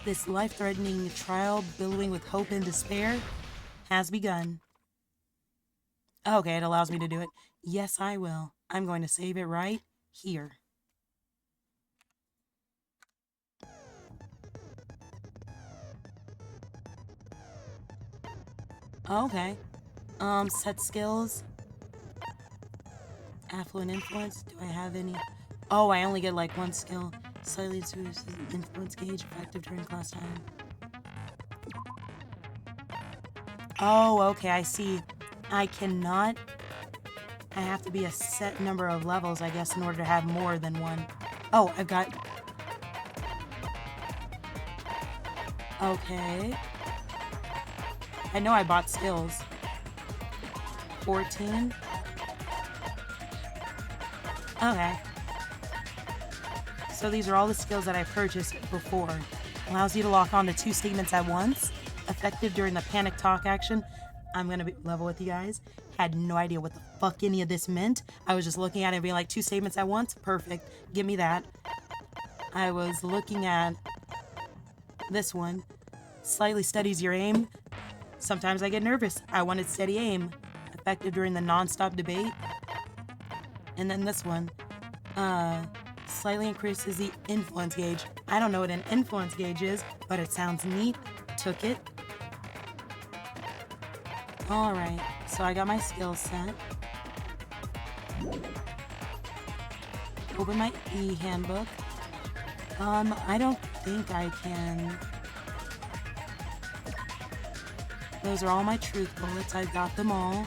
this life-threatening trial billowing with hope and despair has begun. Okay, it allows me to do it. Yes, I will. I'm going to save it right here. Okay. Set skills. Affluent influence. Do I have any? Oh, I only get like one skill. Slightly reduces influence gauge effective during class time. Oh, okay, I see. I cannot. I have to be a set number of levels, I guess, in order to have more than one. Oh, I've got. Okay. I know I bought skills. 14. Okay. So these are all the skills that I purchased before. Allows you to lock on to 2 statements at once. Effective during the panic talk action. I'm gonna be level with you guys. Had no idea what the fuck any of this meant. I was just looking at it and being like, 2 statements at once? Perfect. Give me that. I was looking at this one. Slightly steadies your aim. Sometimes I get nervous. I wanted steady aim. effective during the non-stop debate. And then this one, slightly increases the influence gauge. I don't know what an influence gauge is, but it sounds neat. Took it. Alright, so I got my skill set. Open my e-handbook. I don't think I can. Those are all my truth bullets. I've got them all.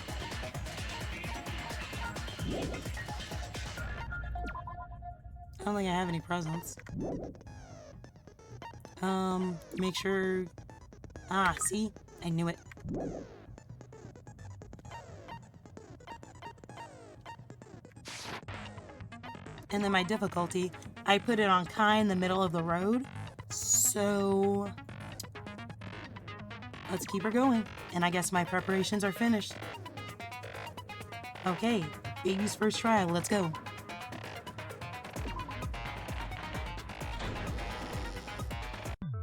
I don't think I have any presents. Make sure... Ah, see? I knew it. And then my difficulty, I put it on Kai in the middle of the road. So... let's keep her going. And I guess my preparations are finished. Okay, baby's first try. Let's go.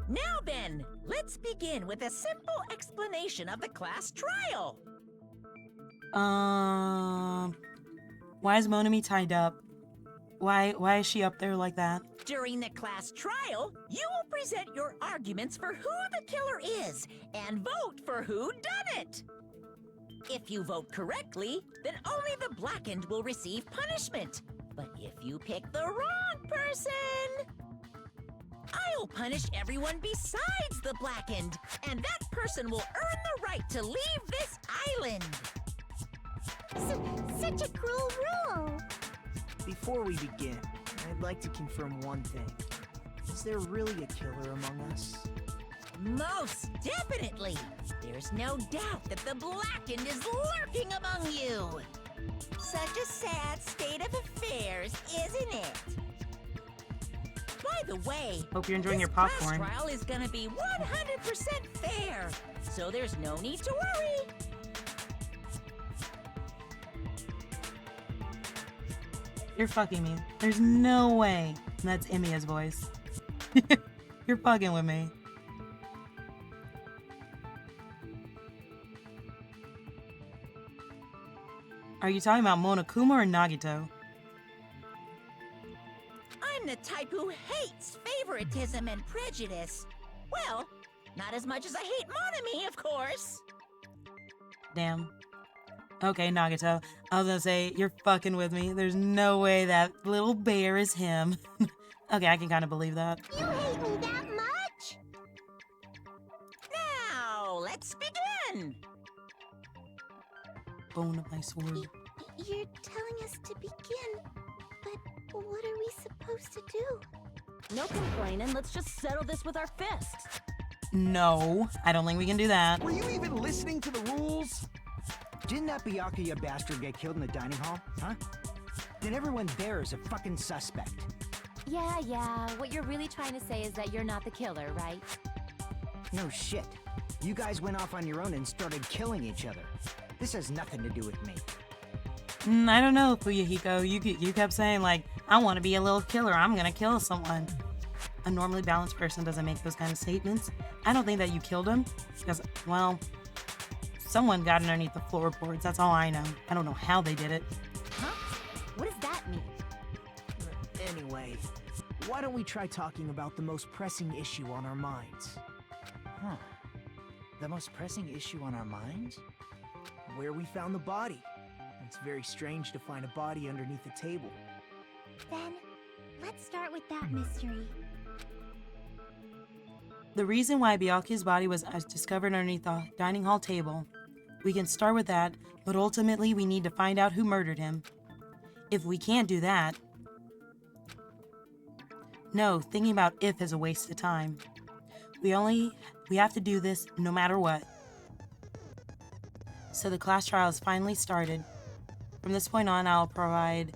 Now then, let's begin with a simple explanation of the class trial. Why is Monami tied up? Why is she up there like that? During the class trial, you will present your arguments for who the killer is and vote for who done it. If you vote correctly, then only the blackened will receive punishment. But if you pick the wrong person, I'll punish everyone besides the blackened, and that person will earn the right to leave this island. Such a cruel rule. Before we begin, I'd like to confirm one thing. Is there really a killer among us? Most definitely. There's no doubt that the blackened is lurking among you. Such a sad state of affairs, isn't it? By the way, Hope you're enjoying this your popcorn. class trial is gonna be 100% fair, so there's no need to worry. You're fucking me. There's no way. And that's Emiya's voice. You're fucking with me. Are you talking about Monokuma or Nagito? I'm the type who hates favoritism and prejudice. Well, not as much as I hate Monami, of course. Damn. Okay, Nagito. I was gonna say, you're fucking with me. There's no way that little bear is him. Okay, I can kind of believe that. You hate me that much? Now, let's begin. Bone of my sword. You're telling us to begin, but what are we supposed to do? No complaining, let's just settle this with our fists. No, I don't think we can do that. Were you even listening to the rules? Didn't that Byakuya bastard get killed in the dining hall, huh? Then everyone there is a fucking suspect. Yeah, what you're really trying to say is that you're not the killer, right? No shit. You guys went off on your own and started killing each other. This has nothing to do with me. I don't know, Fuyuhiko. You kept saying, like, I want to be a little killer. I'm gonna kill someone. A normally balanced person doesn't make those kind of statements. I don't think that you killed him. Because, well, someone got underneath the floorboards. That's all I know. I don't know how they did it. Huh? What does that mean? Anyway, why don't we try talking about the most pressing issue on our minds? Huh. The most pressing issue on our minds? Where we found the body. It's very strange to find a body underneath a table. Then, let's start with that mystery. The reason why Byakuya's body was discovered underneath the dining hall table. We can start with that, but ultimately we need to find out who murdered him. If we can't do that... No, thinking about if is a waste of time. We have to do this no matter what. So the class trial is finally started. From this point on, I'll provide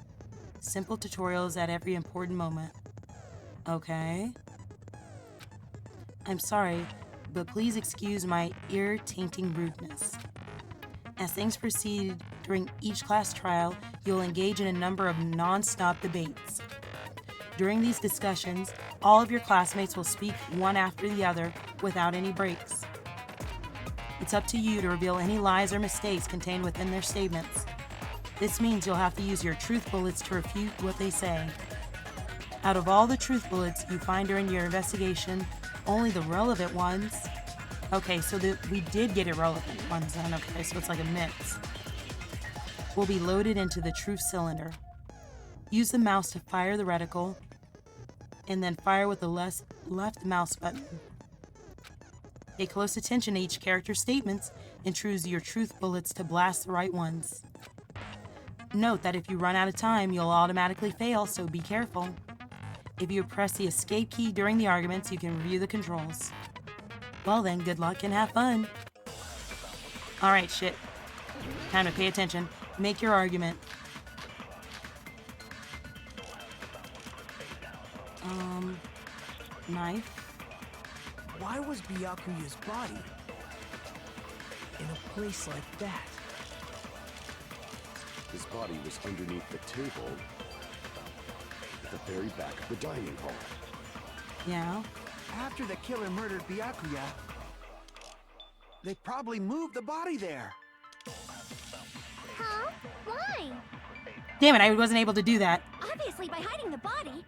simple tutorials at every important moment. Okay. I'm sorry, but please excuse my ear-tainting rudeness. As things proceed during each class trial, you'll engage in a number of non-stop debates. During these discussions, all of your classmates will speak one after the other without any breaks. It's up to you to reveal any lies or mistakes contained within their statements. This means you'll have to use your truth bullets to refute what they say. Out of all the truth bullets you find during your investigation, only the relevant ones... Okay, so we did get irrelevant ones then. Okay, so it's like a mix. Will be loaded into the truth cylinder. Use the mouse to fire the reticle, and then fire with the left mouse button. Pay close attention to each character's statements and choose your truth bullets to blast the right ones. Note that if you run out of time, you'll automatically fail, so be careful. If you press the escape key during the arguments, you can review the controls. Well then, good luck and have fun. Alright, shit. Time to pay attention. Make your argument. Knife. Why was Byakuya's body in a place like that? His body was underneath the table at the very back of the dining hall. Yeah. After the killer murdered Byakuya, they probably moved the body there. Huh? Why? Damn it, I wasn't able to do that. Obviously by hiding the body.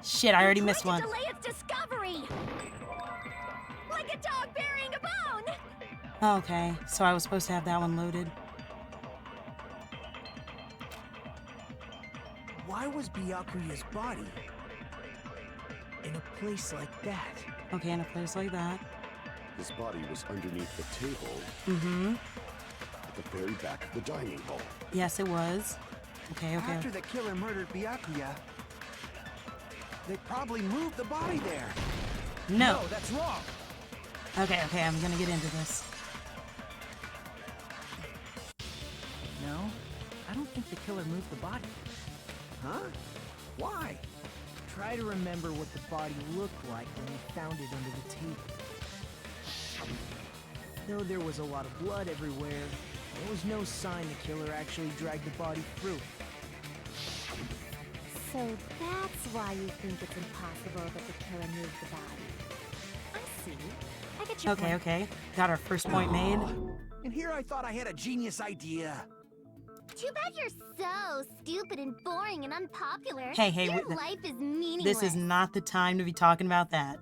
Shit, I already missed one. To delay its discovery. Like a dog burying a bone. Okay, so I was supposed to have that one loaded. Why was Byakuya's body in a place like that? Okay, in a place like that. His body was underneath the table at the very back of the dining hall. Yes, it was. Okay. After the killer murdered Byakuya, they probably moved the body there. No, that's wrong. Okay, I'm gonna get into this. No, I don't think the killer moved the body. Huh? Why? Try to remember what the body looked like when we found it under the table. Though there was a lot of blood everywhere, there was no sign the killer actually dragged the body through. So that's why you think it's impossible that the killer moved the body. I see. I get your point. Okay. Got our first point made. And here I thought I had a genius idea. Too bad you're so stupid and boring and unpopular. Hey, Your life is meaningless. This is not the time to be talking about that.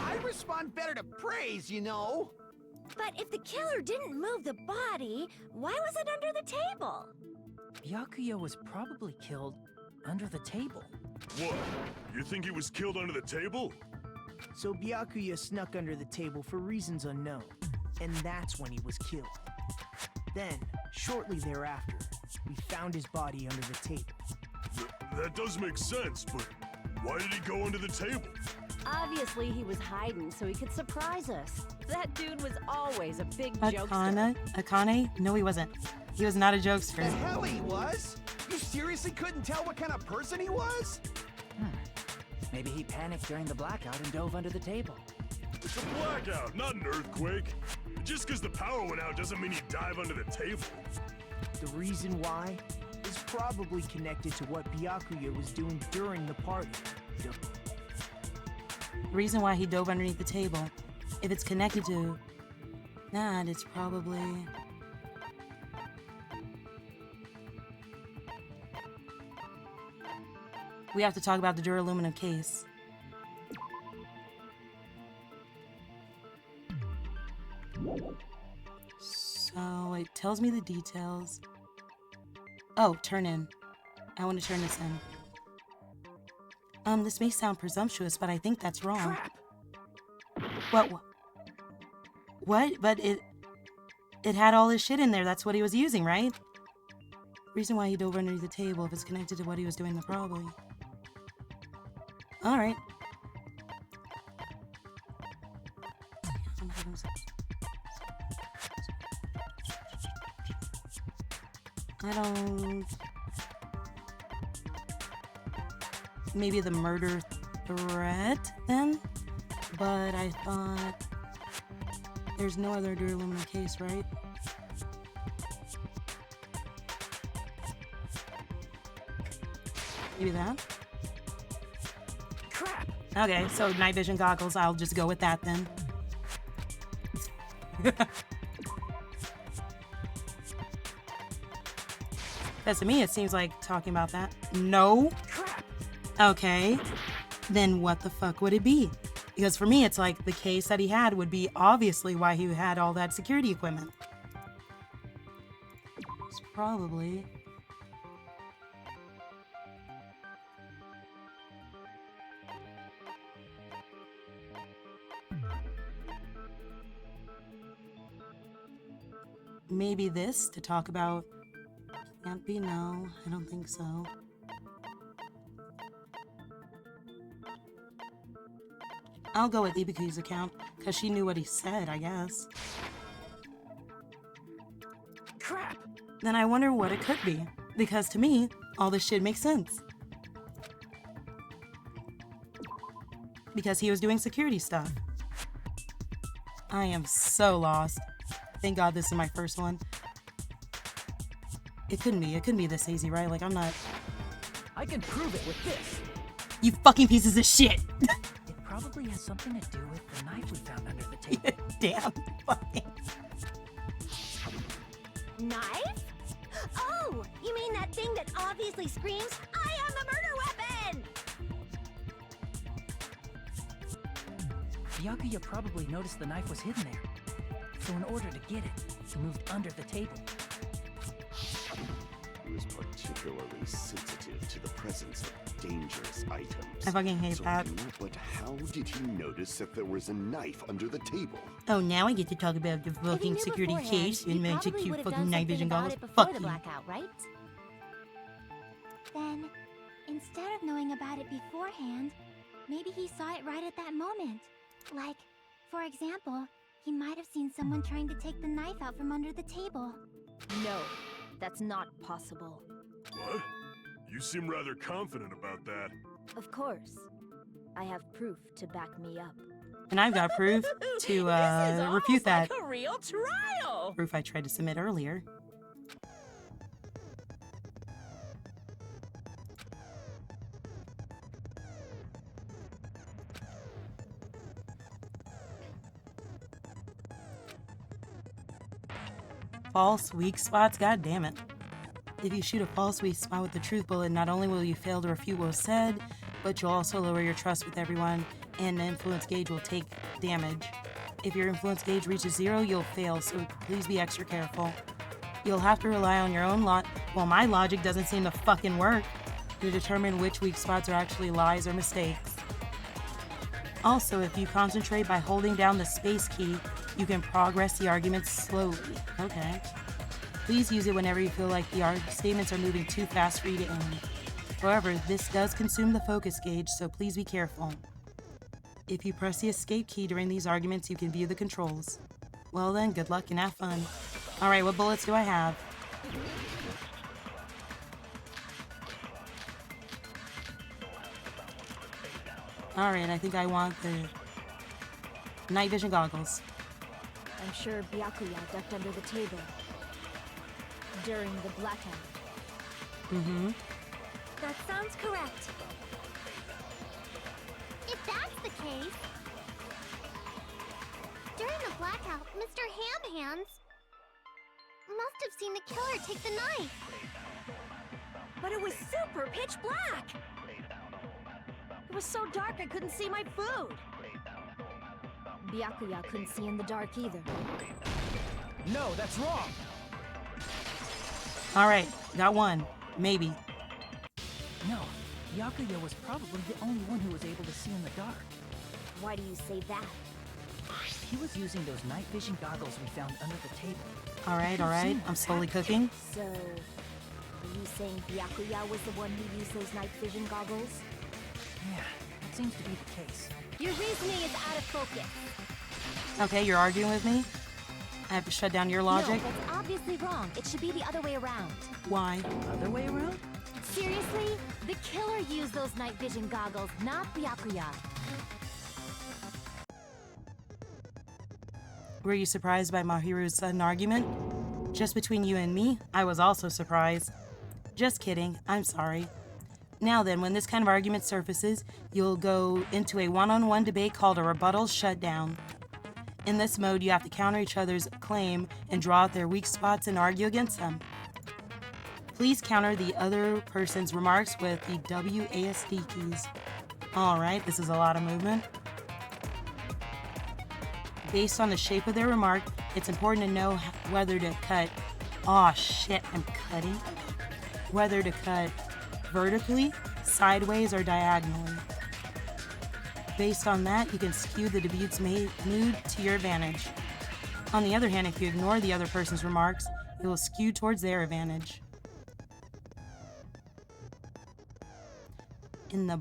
I respond better to praise, you know. But if the killer didn't move the body, why was it under the table? Byakuya was probably killed under the table. What? You think he was killed under the table? So Byakuya snuck under the table for reasons unknown, and that's when he was killed. Then, shortly thereafter, we found his body under the table. That does make sense, but why did he go under the table? Obviously, he was hiding so he could surprise us. That dude was always a big jokester. Akane? No, he wasn't. He was not a The jokester. hell he was? You seriously couldn't tell what kind of person he was? Maybe he panicked during the blackout and dove under the table. It's a blackout, not an earthquake. Just because the power went out doesn't mean he'd dive under the table. The reason why is probably connected to what Byakuya was doing during the party. The reason why he dove underneath the table, if it's connected to that, it's probably... We have to talk about the duraluminum case. So it tells me the details. Oh, turn in. I want to turn this in. This may sound presumptuous, but I think that's wrong. Crap! What? But it had all this shit in there. That's what he was using, right? Reason why he dove underneath the table, if it's connected to what he was doing, then probably. Alright. I don't... Maybe the murder threat, then? But I thought... There's no other duraluminum case, right? Maybe that? Crap! Okay, so night vision goggles, I'll just go with that then. Because to me, it seems like talking about that. No? Okay. Then what the fuck would it be? Because for me, it's like the case that he had would be obviously why he had all that security equipment. It's probably... maybe this to talk about. Can't be, no, I don't think so. I'll go with Ibuki's account, because she knew what he said, I guess. Crap! Then I wonder what it could be, because to me, all this shit makes sense. Because he was doing security stuff. I am so lost. Thank God this is my first one. It couldn't be this easy, right? Like, I'm not... I can prove it with this. You fucking pieces of shit! It probably has something to do with the knife we found under the table. Damn fucking... Knife? Oh, you mean that thing that obviously screams, I am the murder weapon! Byakuya probably noticed the knife was hidden there. So in order to get it, he moved under the table. He was particularly sensitive to the presence of dangerous items. I fucking hate that. But how did he notice that there was a knife under the table? Oh, now I get to talk about the If he fucking knew security beforehand, case he and magic probably cute would have fucking done night something vision about goggles. it before Fuck the you. blackout, right? Then, instead of knowing about it beforehand, maybe he saw it right at that moment. Like, for example, he might have seen someone trying to take the knife out from under the table. No, that's not possible. What? You seem rather confident about that. Of course. I have proof to back me up. And I've got proof to refute that. Like a real trial. Proof I tried to submit earlier. False weak spots? God damn it. If you shoot a false weak spot with the truth bullet, not only will you fail to refute what was said, but you'll also lower your trust with everyone, and the influence gauge will take damage. If your influence gauge reaches 0, you'll fail, so please be extra careful. You'll have to rely on your own well, my logic doesn't seem to fucking work, to determine which weak spots are actually lies or mistakes. Also, if you concentrate by holding down the space key, you can progress the arguments slowly. Okay. Please use it whenever you feel like the statements are moving too fast for you to end. However, this does consume the focus gauge, so please be careful. If you press the escape key during these arguments, you can view the controls. Well then, good luck and have fun. Alright, what bullets do I have? Alright, I think I want the night vision goggles. I'm sure Byakuya ducked under the table during the blackout. Mm-hmm. That sounds correct. If that's the case... During the blackout, Mr. Ham-Hands must have seen the killer take the knife. But it was super pitch black! It was so dark I couldn't see my food. Byakuya couldn't see in the dark either. No, that's wrong! Alright, got one. Maybe. No, Byakuya was probably the only one who was able to see in the dark. Why do you say that? He was using those night vision goggles we found under the table. Alright, I'm slowly cooking. So, are you saying Byakuya was the one who used those night vision goggles? Yeah, that seems to be the case. Your reasoning is out of focus. Okay, you're arguing with me? I have to shut down your logic? No, that's obviously wrong. It should be the other way around. Why? Other way around? Seriously? The killer used those night vision goggles, not Byakuya. Were you surprised by Mahiru's sudden argument? Just between you and me, I was also surprised. Just kidding, I'm sorry. Now then, when this kind of argument surfaces, you'll go into a one-on-one debate called a rebuttal shutdown. In this mode, you have to counter each other's claim and draw out their weak spots and argue against them. Please counter the other person's remarks with the WASD keys. Alright, this is a lot of movement. Based on the shape of their remark, it's important to know whether to cut. Aw, shit, I'm cutting. Whether to cut vertically, sideways, or diagonally. Based on that, you can skew the debute's mood to your advantage. On the other hand, if you ignore the other person's remarks, it will skew towards their advantage. In the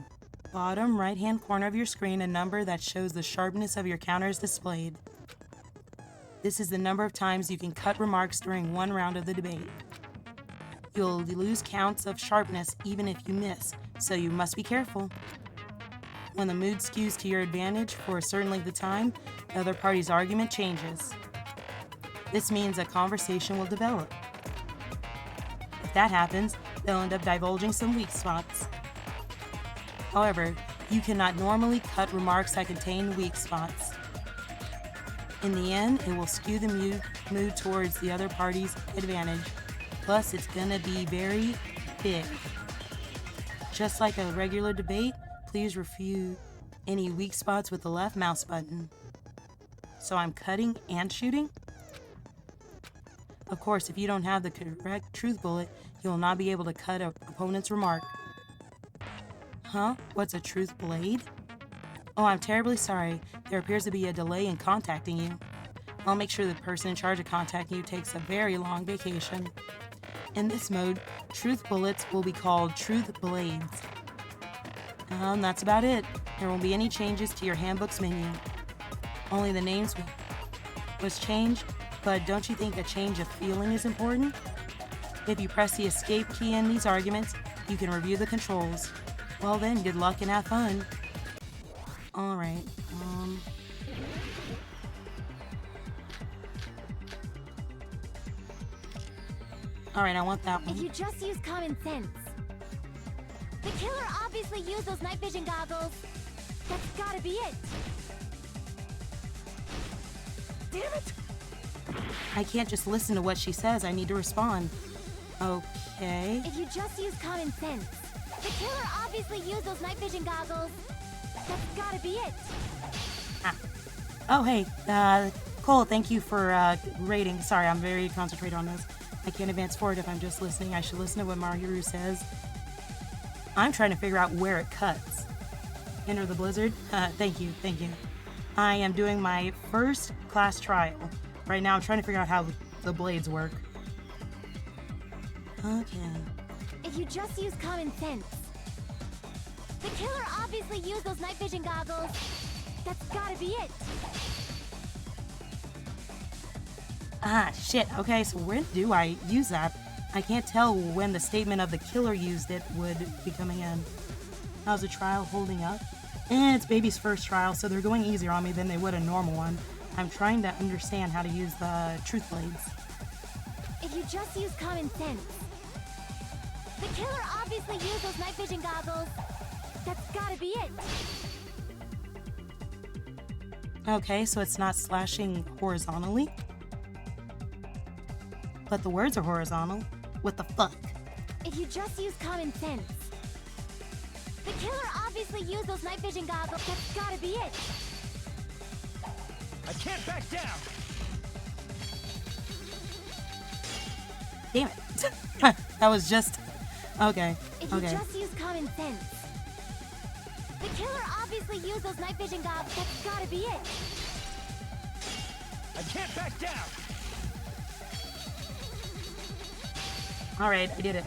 bottom right-hand corner of your screen, a number that shows the sharpness of your counter is displayed. This is the number of times you can cut remarks during one round of the debate. You'll lose counts of sharpness even if you miss, so you must be careful. When the mood skews to your advantage for a certain length of time, the other party's argument changes. This means a conversation will develop. If that happens, they'll end up divulging some weak spots. However, you cannot normally cut remarks that contain weak spots. In the end, it will skew the mood towards the other party's advantage. Plus, it's gonna be very big. Just like a regular debate, please refute any weak spots with the left mouse button. So I'm cutting and shooting? Of course, if you don't have the correct truth bullet, you will not be able to cut an opponent's remark. Huh? What's a truth blade? Oh, I'm terribly sorry. There appears to be a delay in contacting you. I'll make sure the person in charge of contacting you takes a very long vacation. In this mode, truth bullets will be called truth blades. That's about it. There won't be any changes to your handbook's menu. Only the names was changed, but don't you think a change of feeling is important? If you press the escape key in these arguments, you can review the controls. Well then, good luck and have fun. Alright, Alright, I want that one. If you just use common sense. The killer obviously used those night vision goggles. That's gotta be it. Damn it! I can't just listen to what she says. I need to respond. Okay. If you just use common sense. The killer obviously used those night vision goggles. That's gotta be it. Oh, hey. Cole, thank you for rating. Sorry, I'm very concentrated on this. I can't advance forward if I'm just listening. I should listen to what Mahiru says. I'm trying to figure out where it cuts. Enter the blizzard. Thank you. I am doing my first class trial. Right now I'm trying to figure out how the blades work. Okay. If you just use common sense. The killer obviously used those night vision goggles. That's gotta be it. Shit. Okay, so where do I use that? I can't tell when the statement of the killer used it would be coming in. How's the trial holding up? It's baby's first trial, so they're going easier on me than they would a normal one. I'm trying to understand how to use the truth blades. If you just use common sense. The killer obviously used those night vision goggles. That's gotta be it. Okay, so it's not slashing horizontally? But the words are horizontal. What the fuck? If you just use common sense. The killer obviously used those night vision goggles. That's gotta be it. I can't back down! Damn it. That was just... Okay. If you just use common sense. The killer obviously used those night vision goggles. That's gotta be it. I can't back down! Alright, I did it.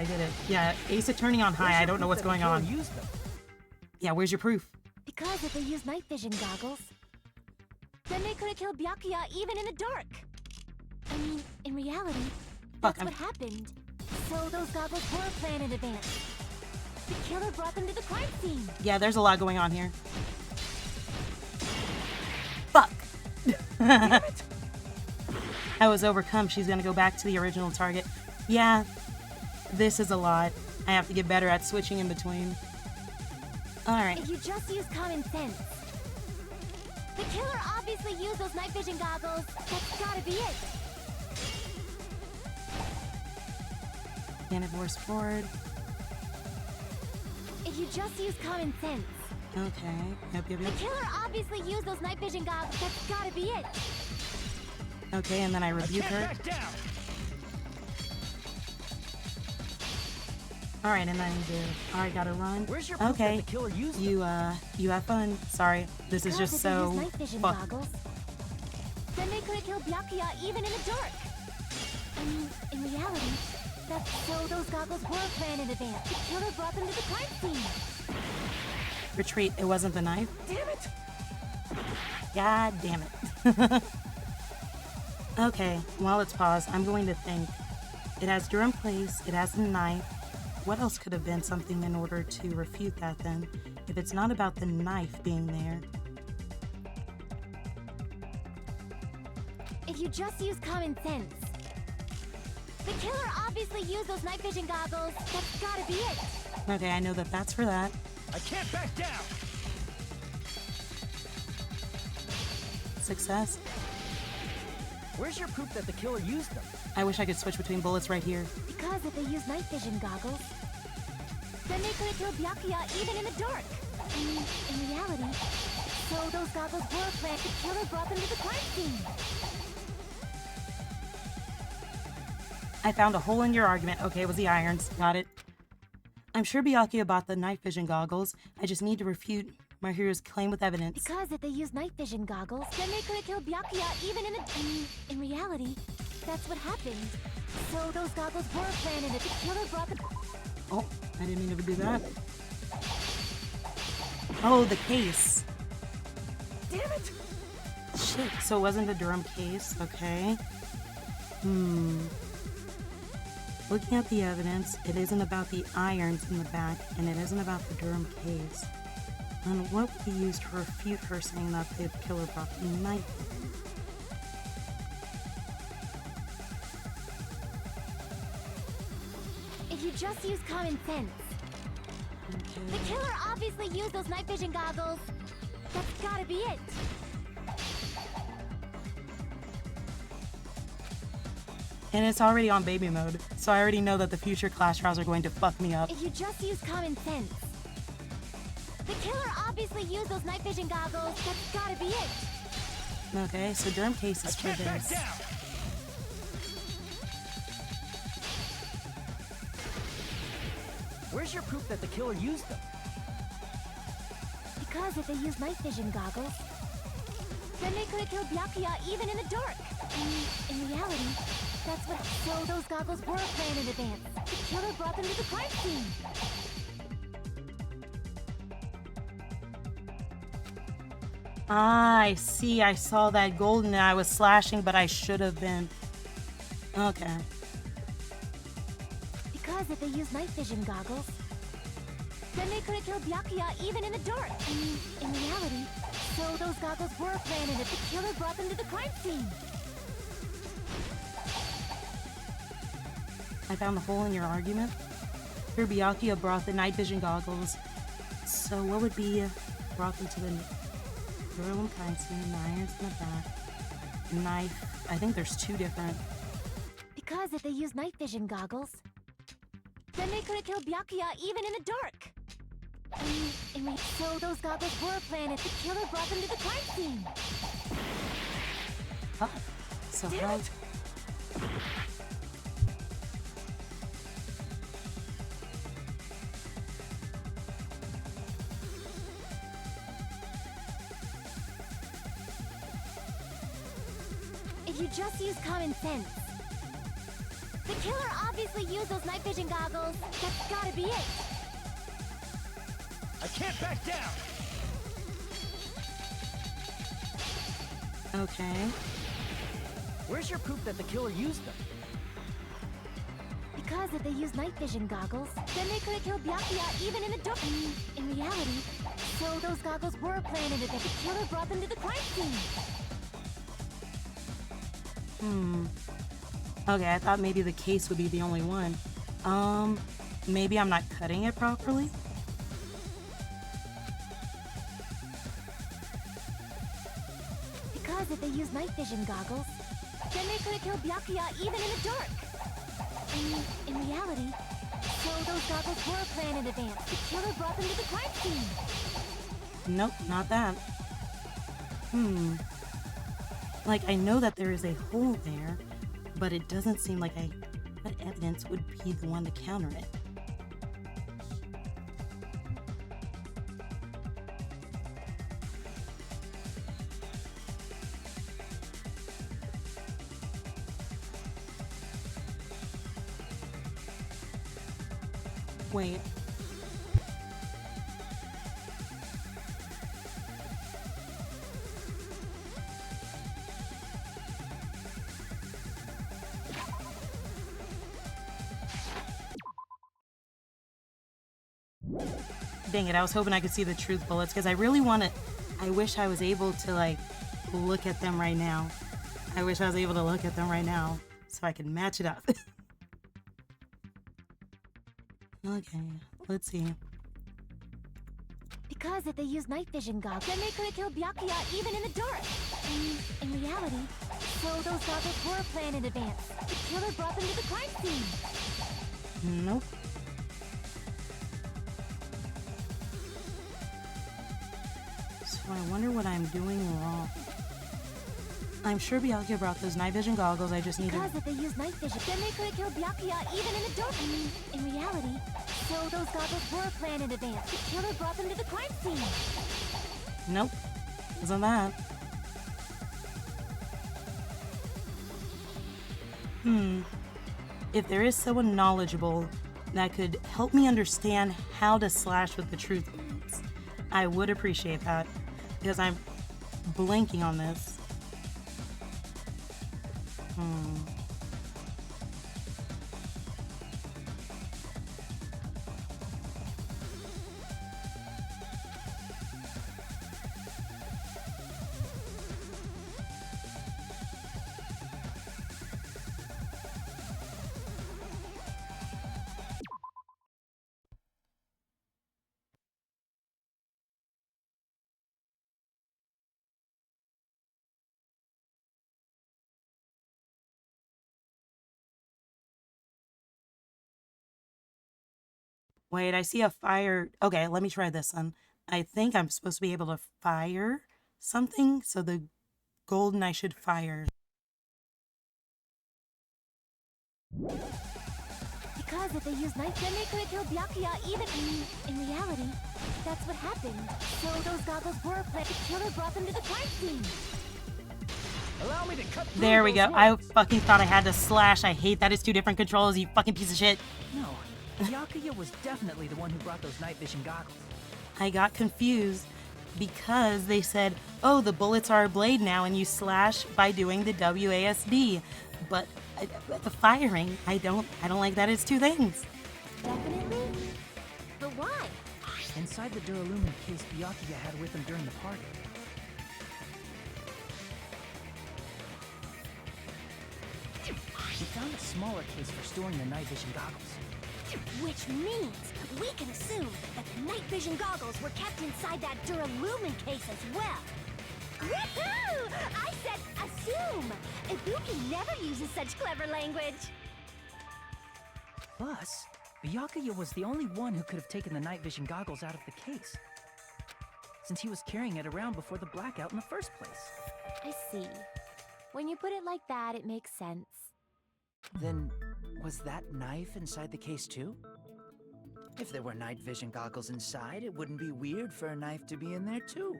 Yeah, Ace Attorney on high. I don't know what's going on. Yeah, where's your proof? Because if they used night vision goggles, then they could have killed Byakuya even in the dark. I mean, in reality, that's what happened. So those goggles were planned in advance. The killer brought them to the crime scene. Yeah, there's a lot going on here. Fuck! Damn it! I was overcome. She's gonna go back to the original target. Yeah, this is a lot. I have to get better at switching in between. Alright. If you just use common sense. The killer obviously used those night vision goggles. That's gotta be it. Can it force forward? If you just use common sense. Okay. Yep. The killer obviously used those night vision goggles. That's gotta be it. Okay, and then I rebuke her. Back down. Alright, and then I do. Alright, gotta run. Where's your proof that Okay. the killer used You have fun. Sorry. This is Because just if they so use night vision fuck. goggles, then they could have killed Byakuya even in the dark. I mean, in reality, that's so those goggles were planned in advance. The killer brought them to the crime scene. Retreat. It wasn't the knife. Damn it! God damn it. Okay, while it's paused, I'm going to think. It has Durham Place, it has a knife. What else could have been something in order to refute that then? If it's not about the knife being there. If you just use common sense. The killer obviously used those night vision goggles. That's gotta be it. Okay, I know that that's for that. I can't back down! Success. Where's your proof that the killer used them? I wish I could switch between bullets right here. Because if they use night vision goggles, then they could have killed Byakuya even in the dark. I mean, in reality, so those goggles were planned. The killer brought them to the crime scene. I found a hole in your argument. Okay, it was the irons. Got it. I'm sure Byakuya bought the night vision goggles. I just need to refute my hero's claim with evidence. Because if they use night vision goggles, then they could have killed Byakuya even in the... I mean, in reality, that's what happened. So those goggles were planned and the killer brought them... Oh, I didn't mean to do that. Oh, the case. Damn it! Shit, so it wasn't the Durham case. Okay. Looking at the evidence, it isn't about the irons in the back, and it isn't about the Durham case. And what would be used to refute her saying that the killer brought the knife? If you just use common sense. The Okay. killer obviously used those night vision goggles. That's gotta be it. And it's already on baby mode, so I already know that the future class trials are going to fuck me up. If you just use common sense. The killer obviously used those night vision goggles. That's gotta be it. Okay, so Durham case is for Can't back this. down! Where's your proof that the killer used them? Because if they use night vision goggles, then they could have killed Byakuya even in the dark. I mean, in reality, that's what... So those goggles were planned in advance. The killer brought them to the crime scene. Ah, I see. I saw that golden and I was slashing, but I should have been. Okay. Because if they use night vision goggles, then they could have killed Byakuya even in the dark. I mean, in reality, so those goggles were planned and the killer brought them to the crime scene. I found the hole in your argument. Here, Byakuya brought the night vision goggles. So what would be brought them to the Durham crime scene? The irons in the back. Knife. I think there's two different. Because if they use night vision goggles, then they could have killed Byakuya even in the dark. So those goggles were planned and the killer brought them to the crime scene. Oh, so Damn how? it! If you just use common sense. The killer obviously used those night vision goggles. That's gotta be it. I can't back down! Okay. Where's your proof that the killer used them? Because if they use night vision goggles, then they could have killed Byakuya even in the dark. In reality, so those goggles were planned and the killer brought them to the crime scene. Okay, I thought maybe the case would be the only one. Maybe I'm not cutting it properly? Because if they use night vision goggles, then they could have killed Byakuya even in the dark. In reality, so those goggles were planned in advance. The killer brought them to the crime scene. Nope, not that. Like, I know that there is a hole there, but it doesn't seem like what evidence would be the one to counter it? Wait. Dang it, I was hoping I could see the truth bullets because I really want to. I wish I was able to, like, look at them right now. I wish I was able to look at them right now so I could match it up. Okay, let's see. Because if they use night vision goggles, then they could have killed Byakuya even in the dark. In reality, so those goggles were planned in advance. The killer brought them to the crime scene. Nope. So I wonder what I'm doing wrong. I'm sure Byakuya brought those night vision goggles. I just need Because if they use night vision, then they could have killed Byakuya even in the dark. In reality, so those goggles were planned in advance. The killer brought them to the crime scene. Nope. Wasn't that. If there is someone knowledgeable that could help me understand how to slash with the truth bullets, I would appreciate that. Because I'm blanking on this. Wait, I see a fire. Okay, let me try this one. I think I'm supposed to be able to fire something, so the golden I should fire. Because if they use night, then they could have killed Byakuya even in reality. That's what happened. So those goggles were planned. The killer brought them to the crime scene. Allow me to cut through There we go. those I ropes. fucking thought I had to slash. I hate that it's two different controls, you fucking piece of shit. No, Byakuya was definitely the one who brought those night vision goggles. I got confused because they said, oh, the bullets are a blade now and you slash by doing the WASD. But the firing, I don't like that it's two things. Definitely? But why? Inside the duralumin case Byakuya had with him during the party. He found a smaller case for storing the night vision goggles. Which means we can assume that the night vision goggles were kept inside that duralumin case as well. Woohoo! I said assume! Ibuki never uses such clever language. Plus, Byakuya was the only one who could have taken the night vision goggles out of the case, since he was carrying it around before the blackout in the first place. I see. When you put it like that, it makes sense. Then, was that knife inside the case too? If there were night vision goggles inside, it wouldn't be weird for a knife to be in there too.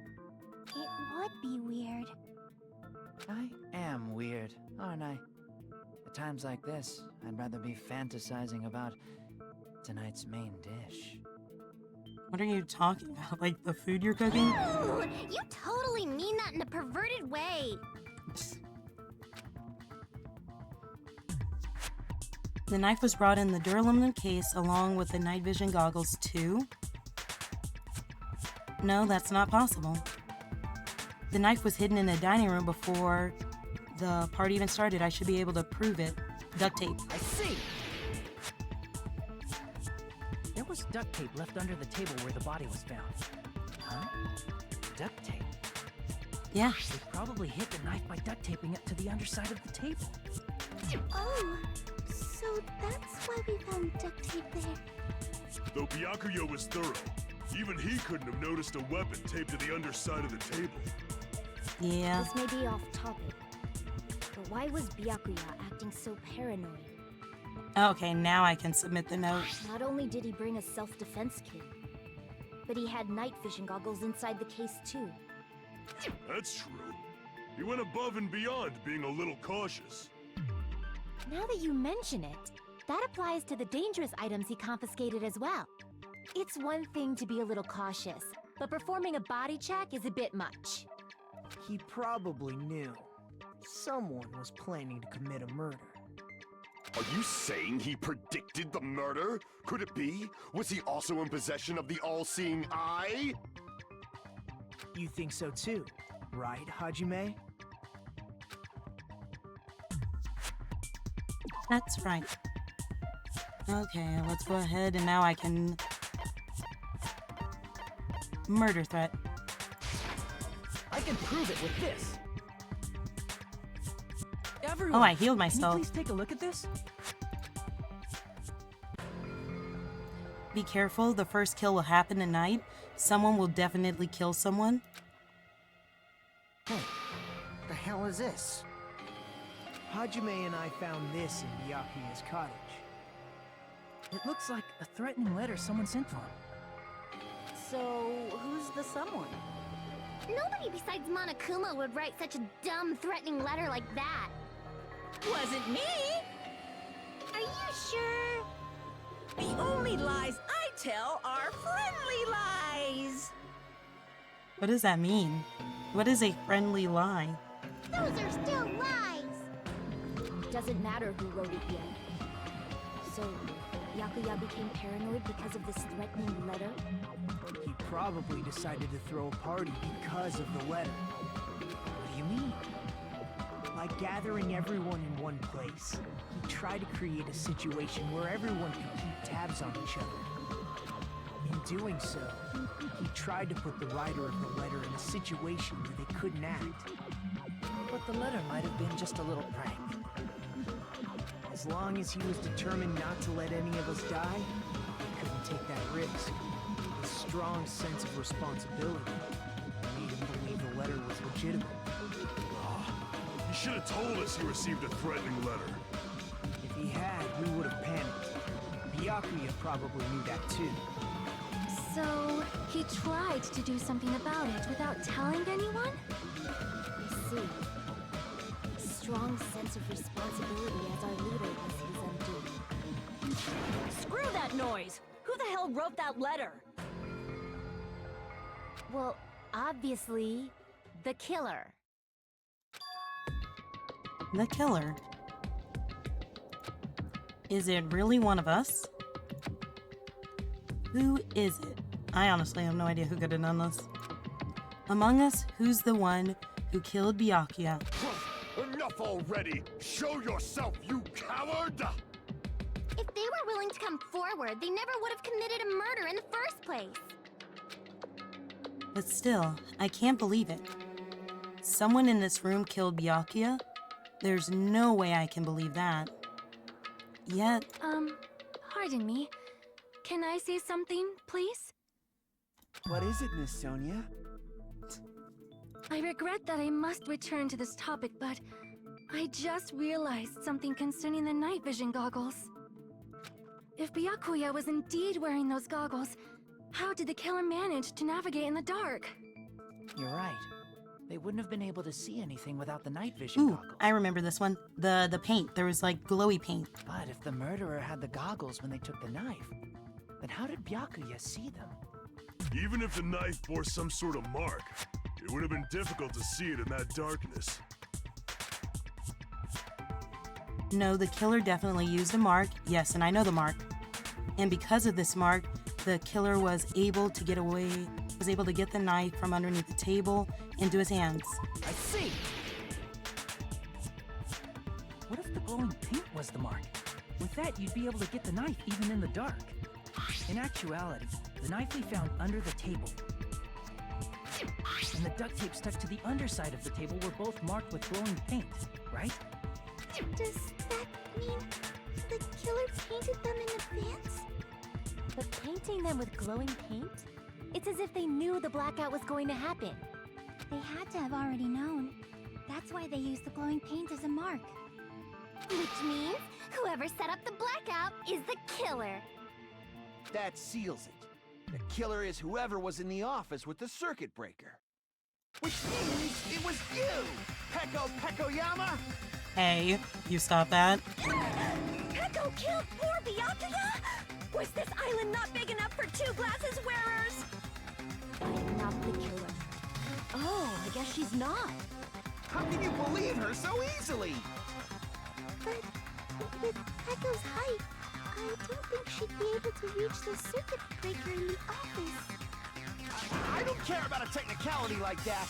It would be weird. I am weird, aren't I? At times like this, I'd rather be fantasizing about tonight's main dish. What are you talking about? Like the food you're cooking? Ooh, you totally mean that in a perverted way. The knife was brought in the duralumin case along with the night vision goggles too? No, that's not possible. The knife was hidden in the dining room before the party even started. I should be able to prove it. Duct tape. I see! There was duct tape left under the table where the body was found. Huh? Duct tape? Yeah. They probably hid the knife by duct taping it to the underside of the table. Oh, so that's why we found duct tape there. Though Byakuya was thorough, even he couldn't have noticed a weapon taped to the underside of the table. Yeah. This may be off topic, but why was Byakuya acting so paranoid? Okay, now I can submit the note. Not only did he bring a self-defense kit, but he had night vision goggles inside the case too. That's true. He went above and beyond being a little cautious. Now that you mention it, that applies to the dangerous items he confiscated as well. It's one thing to be a little cautious, but performing a body check is a bit much. He probably knew. Someone was planning to commit a murder. Are you saying he predicted the murder? Could it be? Was he also in possession of the all-seeing eye? You think so too, right, Hajime? That's right. Okay, let's go ahead and now I can... Murder threat. I can prove it with this. Everyone, Oh, I healed can you myself. please take a look at this? Be careful, the first kill will happen tonight. Someone will definitely kill someone. Hey, the hell is this? Hajime and I found this in Byakuya's cottage. It looks like a threatening letter someone sent to him. So, who's the someone? Nobody besides Monokuma would write such a dumb, threatening letter like that. Wasn't me! Are you sure? The only lies I tell are friendly lies! What does that mean? What is a friendly lie? Those are still lies! Doesn't matter who wrote it yet. So, Byakuya became paranoid because of this threatening letter? He probably decided to throw a party because of the letter. What do you mean? By gathering everyone in one place, he tried to create a situation where everyone could keep tabs on each other. In doing so, he tried to put the writer of the letter in a situation where they couldn't act. But the letter might have been just a little prank. As long as he was determined not to let any of us die, he couldn't take that risk. A strong sense of responsibility made him believe the letter was legitimate. He should have told us he received a threatening letter. If he had, we would have panicked. Byakuya probably knew that too. So, he tried to do something about it without telling anyone? I see. Strong sense of responsibility as our leader was his undoing. Screw that noise! Who the hell wrote that letter? Well, obviously, the killer. The killer. Is it really one of us? Who is it? I honestly have no idea who could have done this. Among us, who's the one who killed Byakuya? Enough already! Show yourself, you coward! If they were willing to come forward, they never would have committed a murder in the first place. But still, I can't believe it. Someone in this room killed Byakuya? There's no way I can believe that. Yet, Pardon me. Can I say something, please? What is it, Miss Sonia? I regret that I must return to this topic, but I just realized something concerning the night vision goggles. If Byakuya was indeed wearing those goggles, how did the killer manage to navigate in the dark? You're right. They wouldn't have been able to see anything without the night vision ooh, goggles. I remember this one. The paint. There was like glowy paint. But if the murderer had the goggles when they took the knife, then how did Byakuya see them? Even if the knife bore some sort of mark, it would have been difficult to see it in that darkness. No, the killer definitely used a mark. Yes, and I know the mark. And because of this mark, the killer was able to get away, was able to get the knife from underneath the table into his hands. I see! What if the glowing paint was the mark? With that, you'd be able to get the knife even in the dark. In actuality, the knife we found under the table and the duct tape stuck to the underside of the table were both marked with glowing paint, right? Does that mean the killer painted them in advance? But painting them with glowing paint? It's as if they knew the blackout was going to happen. They had to have already known. That's why they used the glowing paint as a mark. Which means whoever set up the blackout is the killer. That seals it. The killer is whoever was in the office with the circuit breaker. Which means it was you, Peko Pekoyama! Hey, you stop that. Peko killed poor Byakuya? Was this island not big enough for two glasses wearers? I'm not the killer. Oh, I guess she's not. How can you believe her so easily? But with Peko's height, I don't think she'd be able to reach the circuit breaker in the office. I don't care about a technicality like that.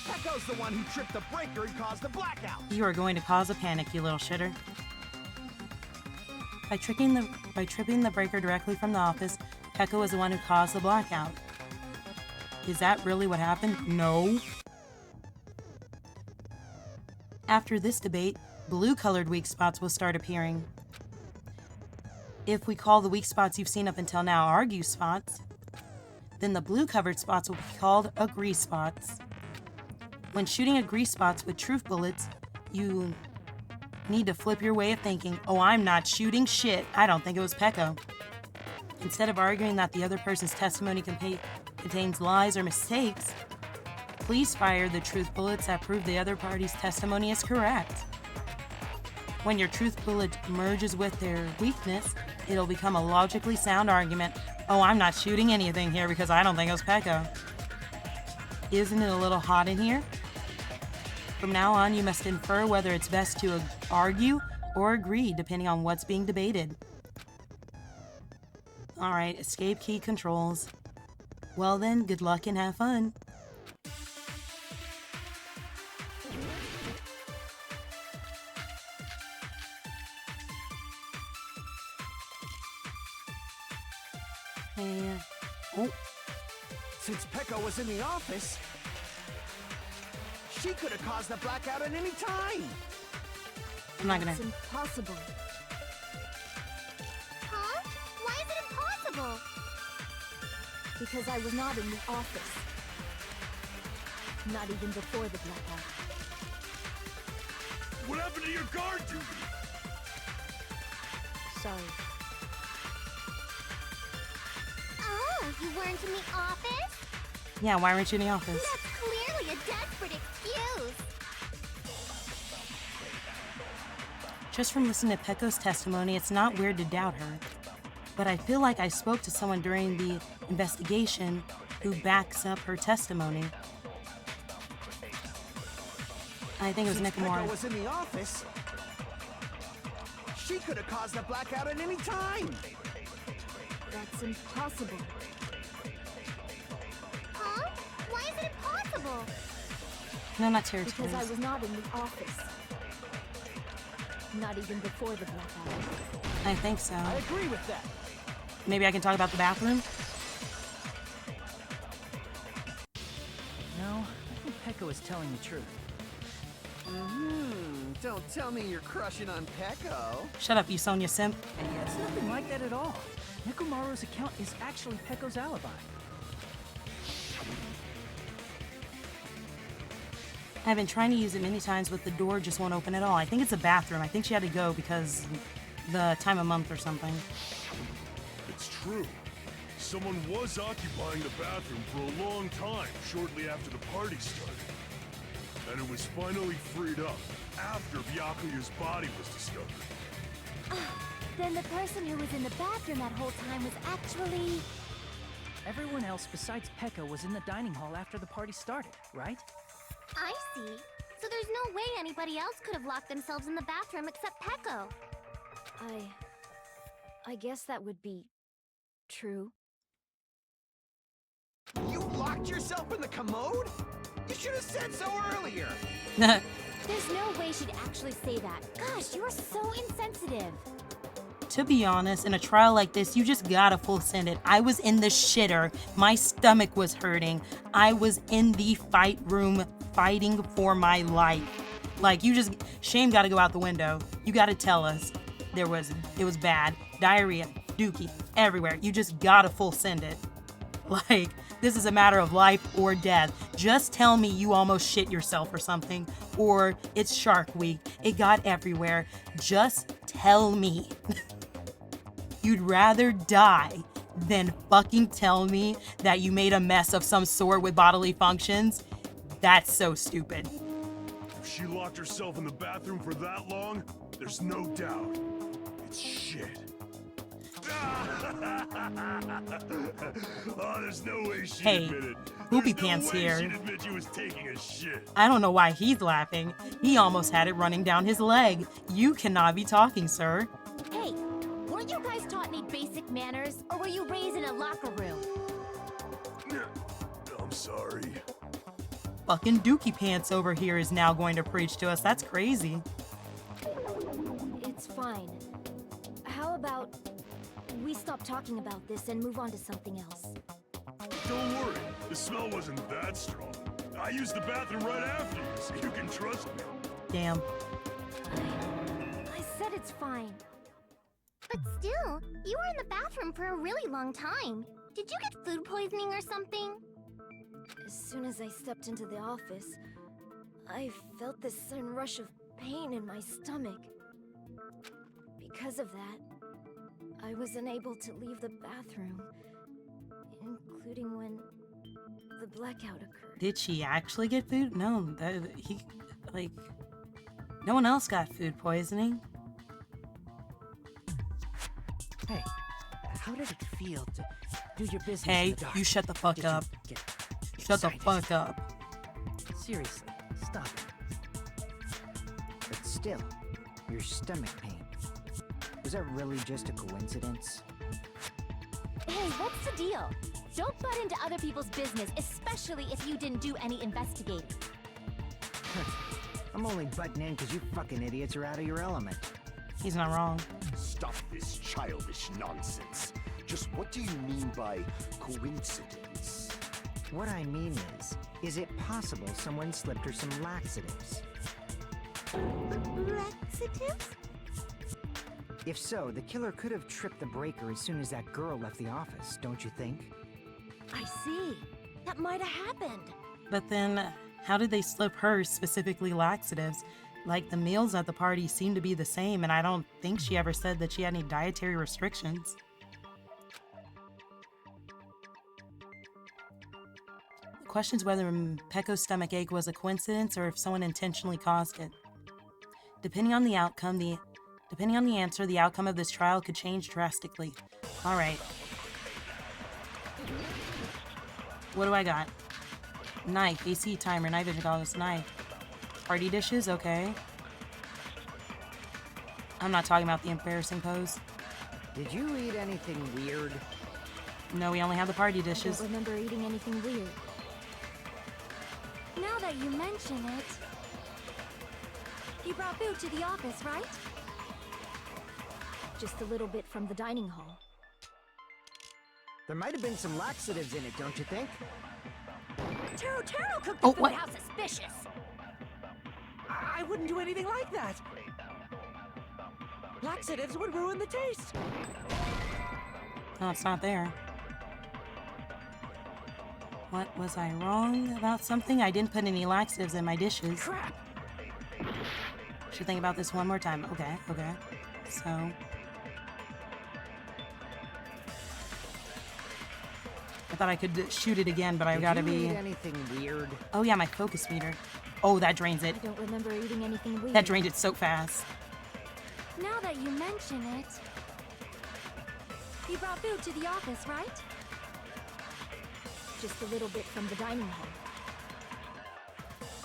Peko's the one who tripped the breaker and caused the blackout. You are going to cause a panic, you little shitter. By tripping the breaker directly from the office, Peko is the one who caused the blackout. Is that really what happened? No. After this debate, blue-colored weak spots will start appearing. If we call the weak spots you've seen up until now argue spots, then the blue-covered spots will be called agree spots. When shooting agree spots with truth bullets, you need to flip your way of thinking. Oh, I'm not shooting shit. I don't think it was Peko. Instead of arguing that the other person's testimony contains lies or mistakes, please fire the truth bullets that prove the other party's testimony is correct. When your truth bullet merges with their weakness, it'll become a logically sound argument. Oh, I'm not shooting anything here because I don't think it was Peko. Isn't it a little hot in here? From now on, you must infer whether it's best to argue or agree, depending on what's being debated. Alright, escape key controls. Well then, good luck and have fun. And, oh, Since Peko was in the office, she could have caused the blackout at any time. I'm not gonna. It's impossible. Huh? Why is it impossible? Because I was not in the office. Not even before the blackout. What happened to your guard duty? Sorry. Oh, you weren't in the office? Yeah, why weren't you in the office? That's clearly a desperate excuse. Just from listening to Peko's testimony, it's not weird to doubt her. But I feel like I spoke to someone during the investigation who backs up her testimony. I think it was Since Peko Nakamura. was in the office, she could have caused the blackout at any time. That's impossible. Huh? Why is it impossible? No, not territories. Because I was not in the office. Not even before the blackout. I think so. I agree with that. Maybe I can talk about the bathroom? No, I think Peko is telling the truth. Don't tell me you're crushing on Peko. Shut up, you Sonia simp. It's nothing like that at all. Nekomaru's account is actually Peko's alibi. I've been trying to use it many times, but the door just won't open at all. I think it's a bathroom. I think she had to go because the time of month or something. It's true. Someone was occupying the bathroom for a long time shortly after the party started. And it was finally freed up after Byakuya's body was discovered. Then the person who was in the bathroom that whole time was actually... Everyone else besides Peko was in the dining hall after the party started, right? I see. So there's no way anybody else could have locked themselves in the bathroom except Peko. I guess that would be... true. You locked yourself in the commode? You should have said so earlier. There's no way she'd actually say that. Gosh, you are so insensitive. to be honest, in a trial like this, you just gotta full send it. I was in the shitter. My stomach was hurting. I was in the fight room fighting for my life. Like, shame gotta go out the window. You gotta tell us it was bad. Diarrhea, dookie, everywhere. You just gotta full send it. Like, this is a matter of life or death. Just tell me you almost shit yourself or something, or it's Shark Week. It got everywhere. Just tell me. You'd rather die than fucking tell me that you made a mess of some sort with bodily functions. That's so stupid. If she locked herself in the bathroom for that long, there's no doubt. It's shit. Oh, there's no way she'd Hey, admit it. Poopy There's no Pants way here. She'd admit she was taking a shit. I don't know why he's laughing. He almost had it running down his leg. You cannot be talking, sir. Hey, weren't you guys taught any basic manners, or were you raised in a locker room? I'm sorry. Fucking Dookie Pants over here is now going to preach to us. That's crazy. It's fine. How about we stop talking about this and move on to something else? Don't worry, the smell wasn't that strong. I used the bathroom right after you, so you can trust me. Damn. I said it's fine. But still, you were in the bathroom for a really long time. Did you get food poisoning or something? As soon as I stepped into the office, I felt this sudden rush of pain in my stomach. Because of that, I was unable to leave the bathroom, including when the blackout occurred. Did she actually get food? No, no one else got food poisoning. Hey, how did it feel to do your business in Hey, the dark? you shut the fuck Did you up. get Shut the excited? fuck up. Seriously, stop it. But still, your stomach pain. Was that really just a coincidence? Hey, what's the deal? Don't butt into other people's business, especially if you didn't do any investigating. I'm only butting in because you fucking idiots are out of your element. He's not wrong. Stop this childish nonsense. Just what do you mean by coincidence? What I mean is it possible someone slipped her some laxatives? Laxatives? If so, the killer could have tripped the breaker as soon as that girl left the office, don't you think? I see. That might have happened. But then, how did they slip her specifically laxatives? Like, the meals at the party seem to be the same, and I don't think she ever said that she had any dietary restrictions. The question's whether Pecco's stomach ache was a coincidence or if someone intentionally caused it. Depending on the answer, the outcome of this trial could change drastically. Alright. What do I got? Knife, AC timer, night vision goggles, knife. Party dishes, okay. I'm not talking about the embarrassing pose. Did you eat anything weird? No, we only have the party I dishes. don't remember eating anything weird. Now that you mention it, you brought food to the office, right? Just a little bit from the dining hall. There might have been some laxatives in it, don't you think? Taro cooked Oh, the food. what? How suspicious! I wouldn't do anything like that. Laxatives would ruin the taste. No, it's not there. What, was I wrong about something? I didn't put any laxatives in my dishes. Crap. Should think about this one more time. Okay. So... I thought I could shoot it again, but I've got to Did you be... eat anything weird? Oh yeah, my focus meter. Oh, that drains it. I don't remember eating anything weird. That drained it so fast. Now that you mention it, you brought food to the office, right? Just a little bit from the dining hall.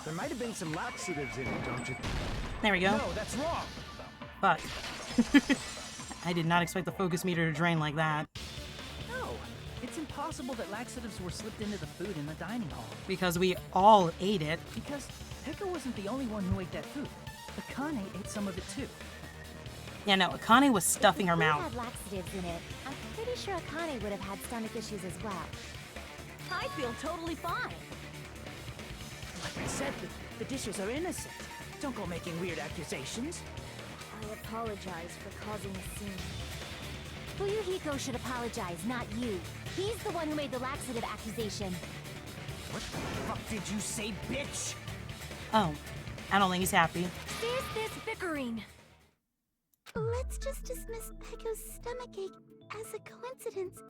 There might have been some laxatives in it, don't you? There we go. No, that's wrong. Fuck. I did not expect the focus meter to drain like that. No, it's impossible that laxatives were slipped into the food in the dining hall. Because we all ate it. Because Pekka wasn't the only one who ate that food. Akane ate some of it too. Yeah, no, Akane was stuffing her If the food mouth. had laxatives in it, I'm pretty sure Akane would have had stomach issues as well. I feel totally fine. Like I said, the dishes are innocent. Don't go making weird accusations. I apologize for causing a scene. Fuyuhiko should apologize, not you. He's the one who made the laxative accusation. What the fuck did you say, bitch? Oh, I don't think he's happy. Cease this bickering. Let's just dismiss Pecco's stomachache as a coincidence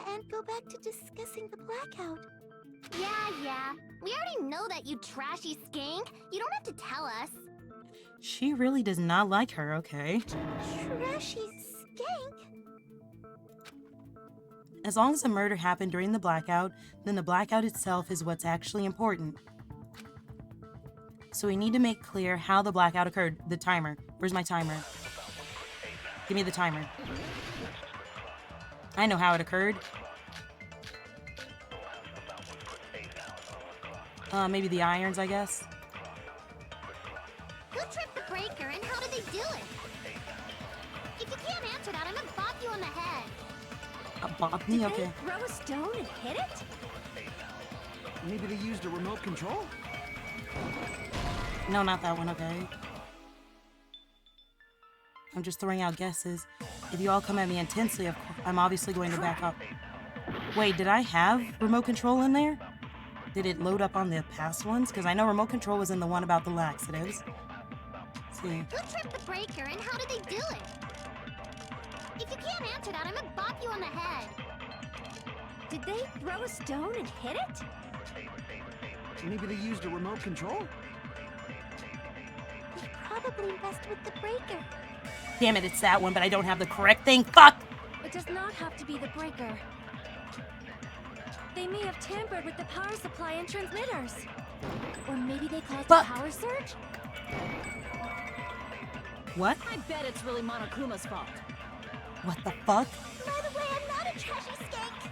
and go back to discussing the blackout. Yeah. We already know that, you trashy skank. You don't have to tell us. She really does not like her, okay? Trashy skank? As long as the murder happened during the blackout, then the blackout itself is what's actually important. So we need to make clear how the blackout occurred. The timer. Where's my timer? Give me the timer. I know how it occurred. Maybe the irons, I guess. Who tripped the breaker and how did they do it? If you can't answer that, I'm gonna bop you on the head. Bop me? Okay. They throw a stone and hit it? Maybe they used a remote control? No, not that one, okay. I'm just throwing out guesses. If you all come at me intensely, I'm obviously going to back up. Wait, did I have remote control in there? Did it load up on the past ones? Because I know remote control was in the one about the laxatives. Let's see. Who tripped the breaker and how did they do it? If you can't answer that, I'm gonna bop you on the head. Did they throw a stone and hit it? Maybe they used a remote control? They probably messed with the breaker. Damn it, it's that one, but I don't have the correct thing. Fuck! It does not have to be the breaker. They may have tampered with the power supply and transmitters. Or maybe they caused Fuck. a power surge? What? I bet it's really Monokuma's fault. What the fuck? By the way, I'm not a trashy skank.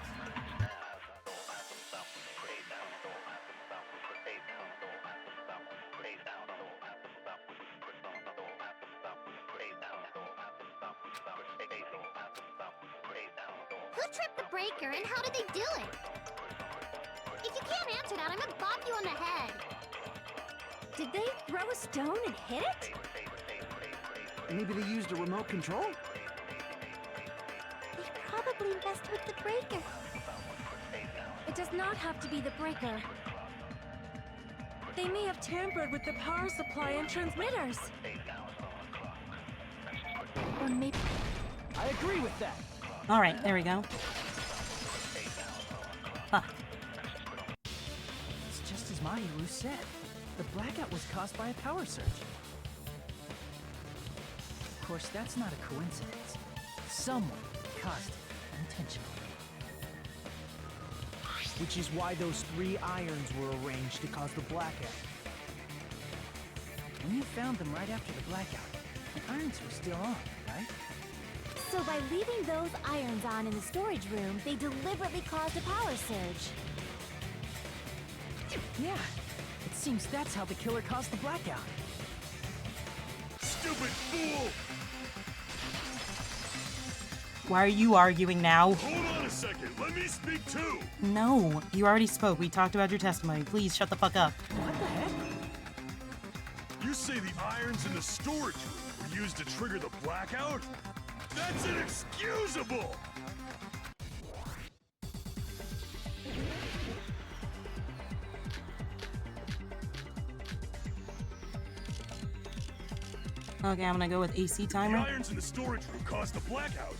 Who tripped the breaker and how did they do it? If you can't answer that, I'm gonna bop you on the head. Did they throw a stone and hit it? Maybe they used a remote control? They probably messed with the breaker. It does not have to be the breaker. They may have tampered with the power supply and transmitters. Or maybe... I agree with that. Alright, there we go. Fuck. It's just as Mahiru said. The blackout was caused by a power surge. Of course, that's not a coincidence. Someone caused it intentionally. Which is why those 3 irons were arranged to cause the blackout. When you found them right after the blackout, the irons were still on, right? So by leaving those irons on in the storage room, they deliberately caused a power surge. Yeah, it seems that's how the killer caused the blackout. Stupid fool! Why are you arguing now? Hold on a second, let me speak too! No, you already spoke. We talked about your testimony. Please shut the fuck up. What the heck? You say the irons in the storage room were used to trigger the blackout? That's inexcusable! Okay, I'm gonna go with AC The timer. irons in the storage room caused the blackout.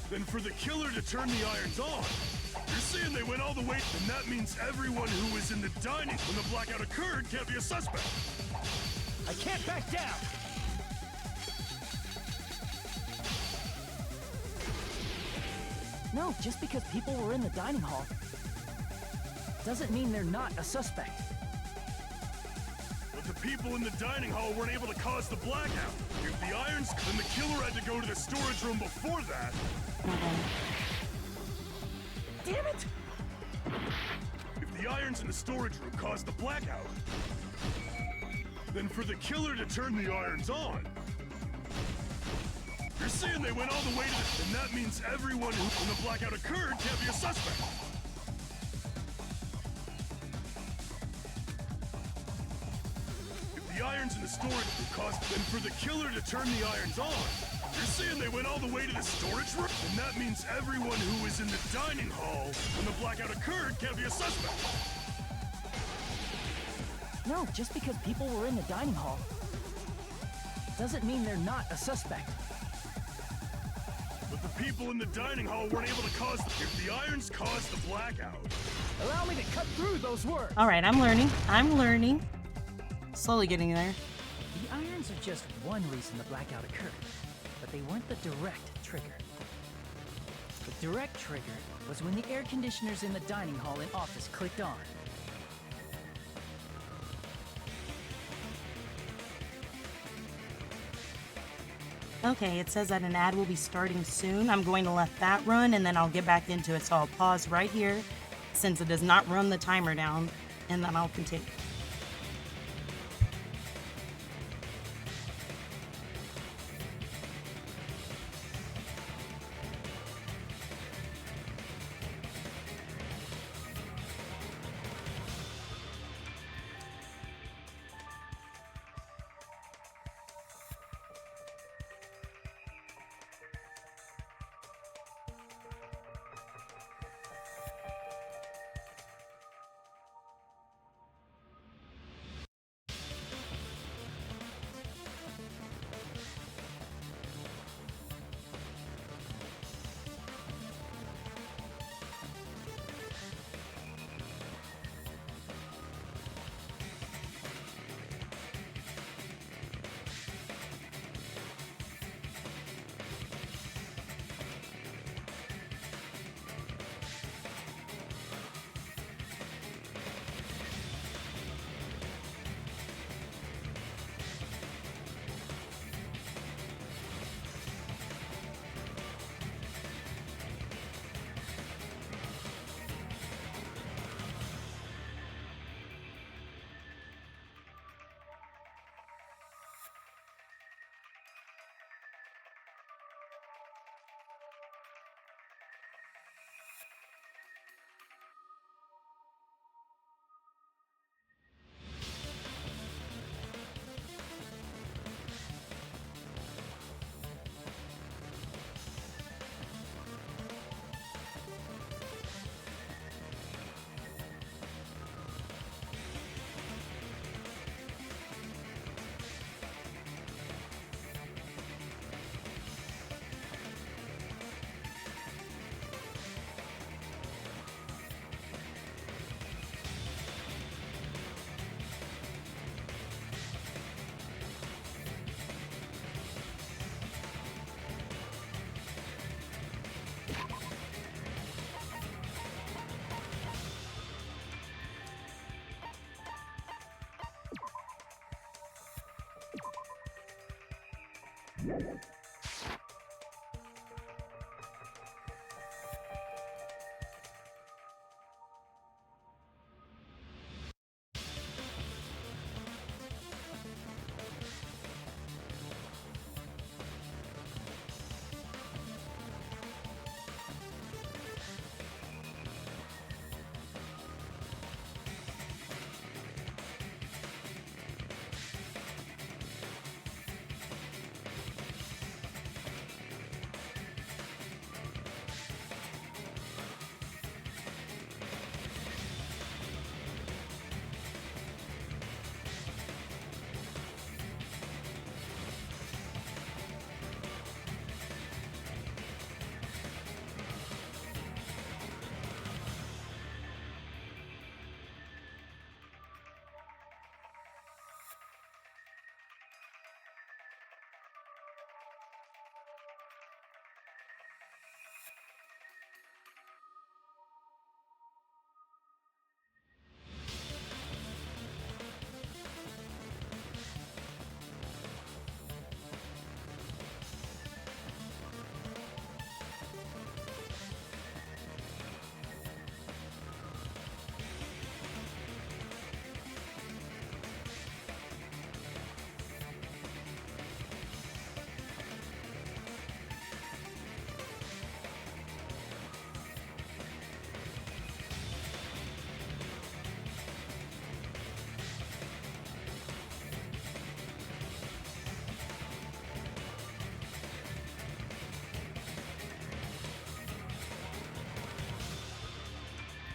Then for the killer to turn the irons on, you're saying they went all the way, and that means everyone who was in the dining when the blackout occurred can't be a suspect. I can't back down! No, just because people were in the dining hall doesn't mean they're not a suspect. But the people in the dining hall weren't able to cause the blackout. If the irons, then the killer had to go to the storage room before that. Damn it! If the irons in the storage room caused the blackout, then for the killer to turn the irons on, You're saying they went all the way to the... And that means everyone who, when the blackout occurred, can't be a suspect. If the irons in the storage would cost them for the killer to turn the irons on, you're saying they went all the way to the storage room? And that means everyone who was in the dining hall when the blackout occurred can't be a suspect. No, just because people were in the dining hall doesn't mean they're not a suspect. But the people in the dining hall weren't able to cause the... If the irons caused the blackout... Allow me to cut through those words. All right, I'm learning. I'm learning. Slowly getting there. The irons are just one reason the blackout occurred, but they weren't the direct trigger. The direct trigger was when the air conditioners in the dining hall and office clicked on. Okay, it says that an ad will be starting soon. I'm going to let that run and then I'll get back into it. So I'll pause right here since it does not run the timer down, and then I'll continue.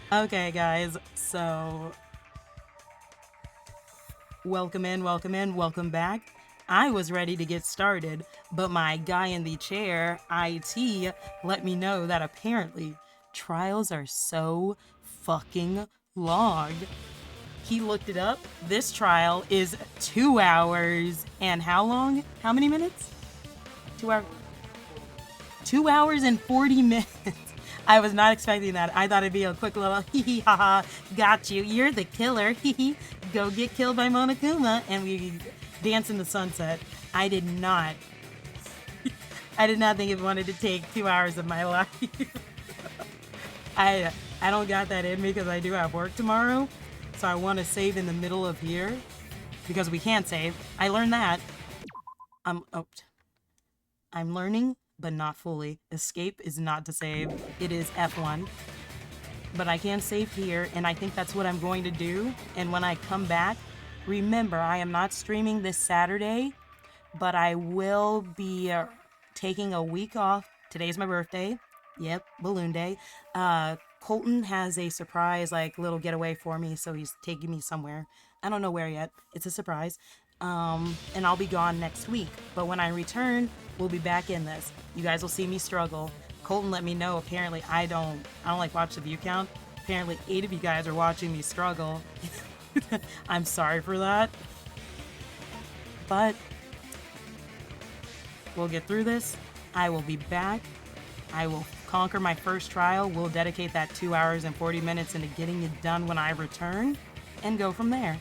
Okay, guys, so welcome in, welcome back. I was ready to get started, but my guy in the chair, IT, let me know that apparently trials are so fucking long. He looked it up. This trial is 2 hours and how long? How many minutes? 2 hours. 2 hours and 40 minutes. I was not expecting that. I thought it'd be a quick little hee hee ha ha, got you. You're the killer. Hee hee. Go get killed by Monokuma, and we dance in the sunset. I did not. I did not think it wanted to take 2 hours of my life. I don't got that in me because I do have work tomorrow. So I want to save in the middle of here because we can't save. I learned that. I'm learning, but not fully. Escape is not to save. It is F1. But I can save here, and I think that's what I'm going to do. And when I come back, remember, I am not streaming this Saturday, but I will be taking a week off. Today's my birthday. Yep, Balloon Day. Colton has a surprise, like, little getaway for me, so he's taking me somewhere. I don't know where yet. It's a surprise. And I'll be gone next week. But when I return, we'll be back in this. You guys will see me struggle. Colton let me know, apparently I don't like watch the view count. Apparently 8 of you guys are watching me struggle. I'm sorry for that. But we'll get through this. I will be back. I will conquer my first trial. We'll dedicate that 2 hours and 40 minutes into getting it done when I return and go from there.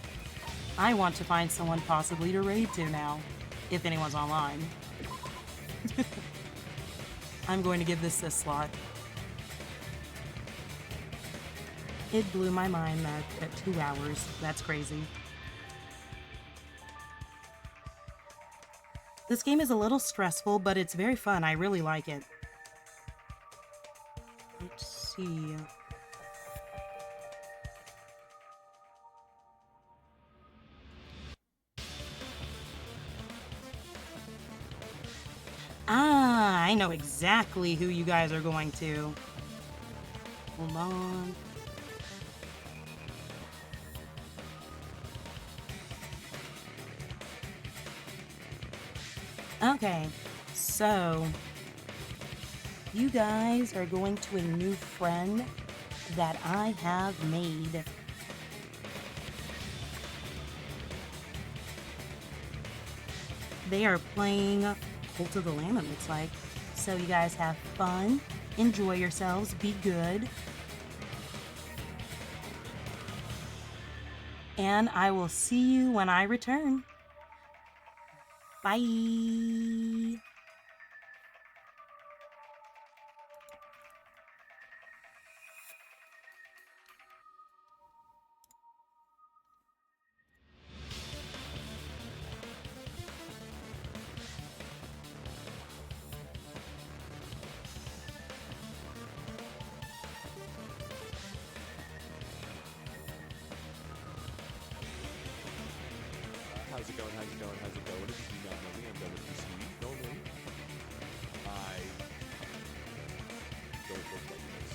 I want to find someone possibly to raid to now, if anyone's online. I'm going to give this slot. It blew my mind that at 2 hours, that's crazy. This game is a little stressful, but it's very fun. I really like it. Let's see. Ah, I know exactly who you guys are going to. Hold on. Okay, so you guys are going to a new friend that I have made. They are playing Cult of the Lamb, it looks like. So you guys have fun, enjoy yourselves, be good. And I will see you when I return. Bye. How's it going? How's it going? How's it going? If you do not know me, I'm Dennis Sweet. Normally, I don't look like me.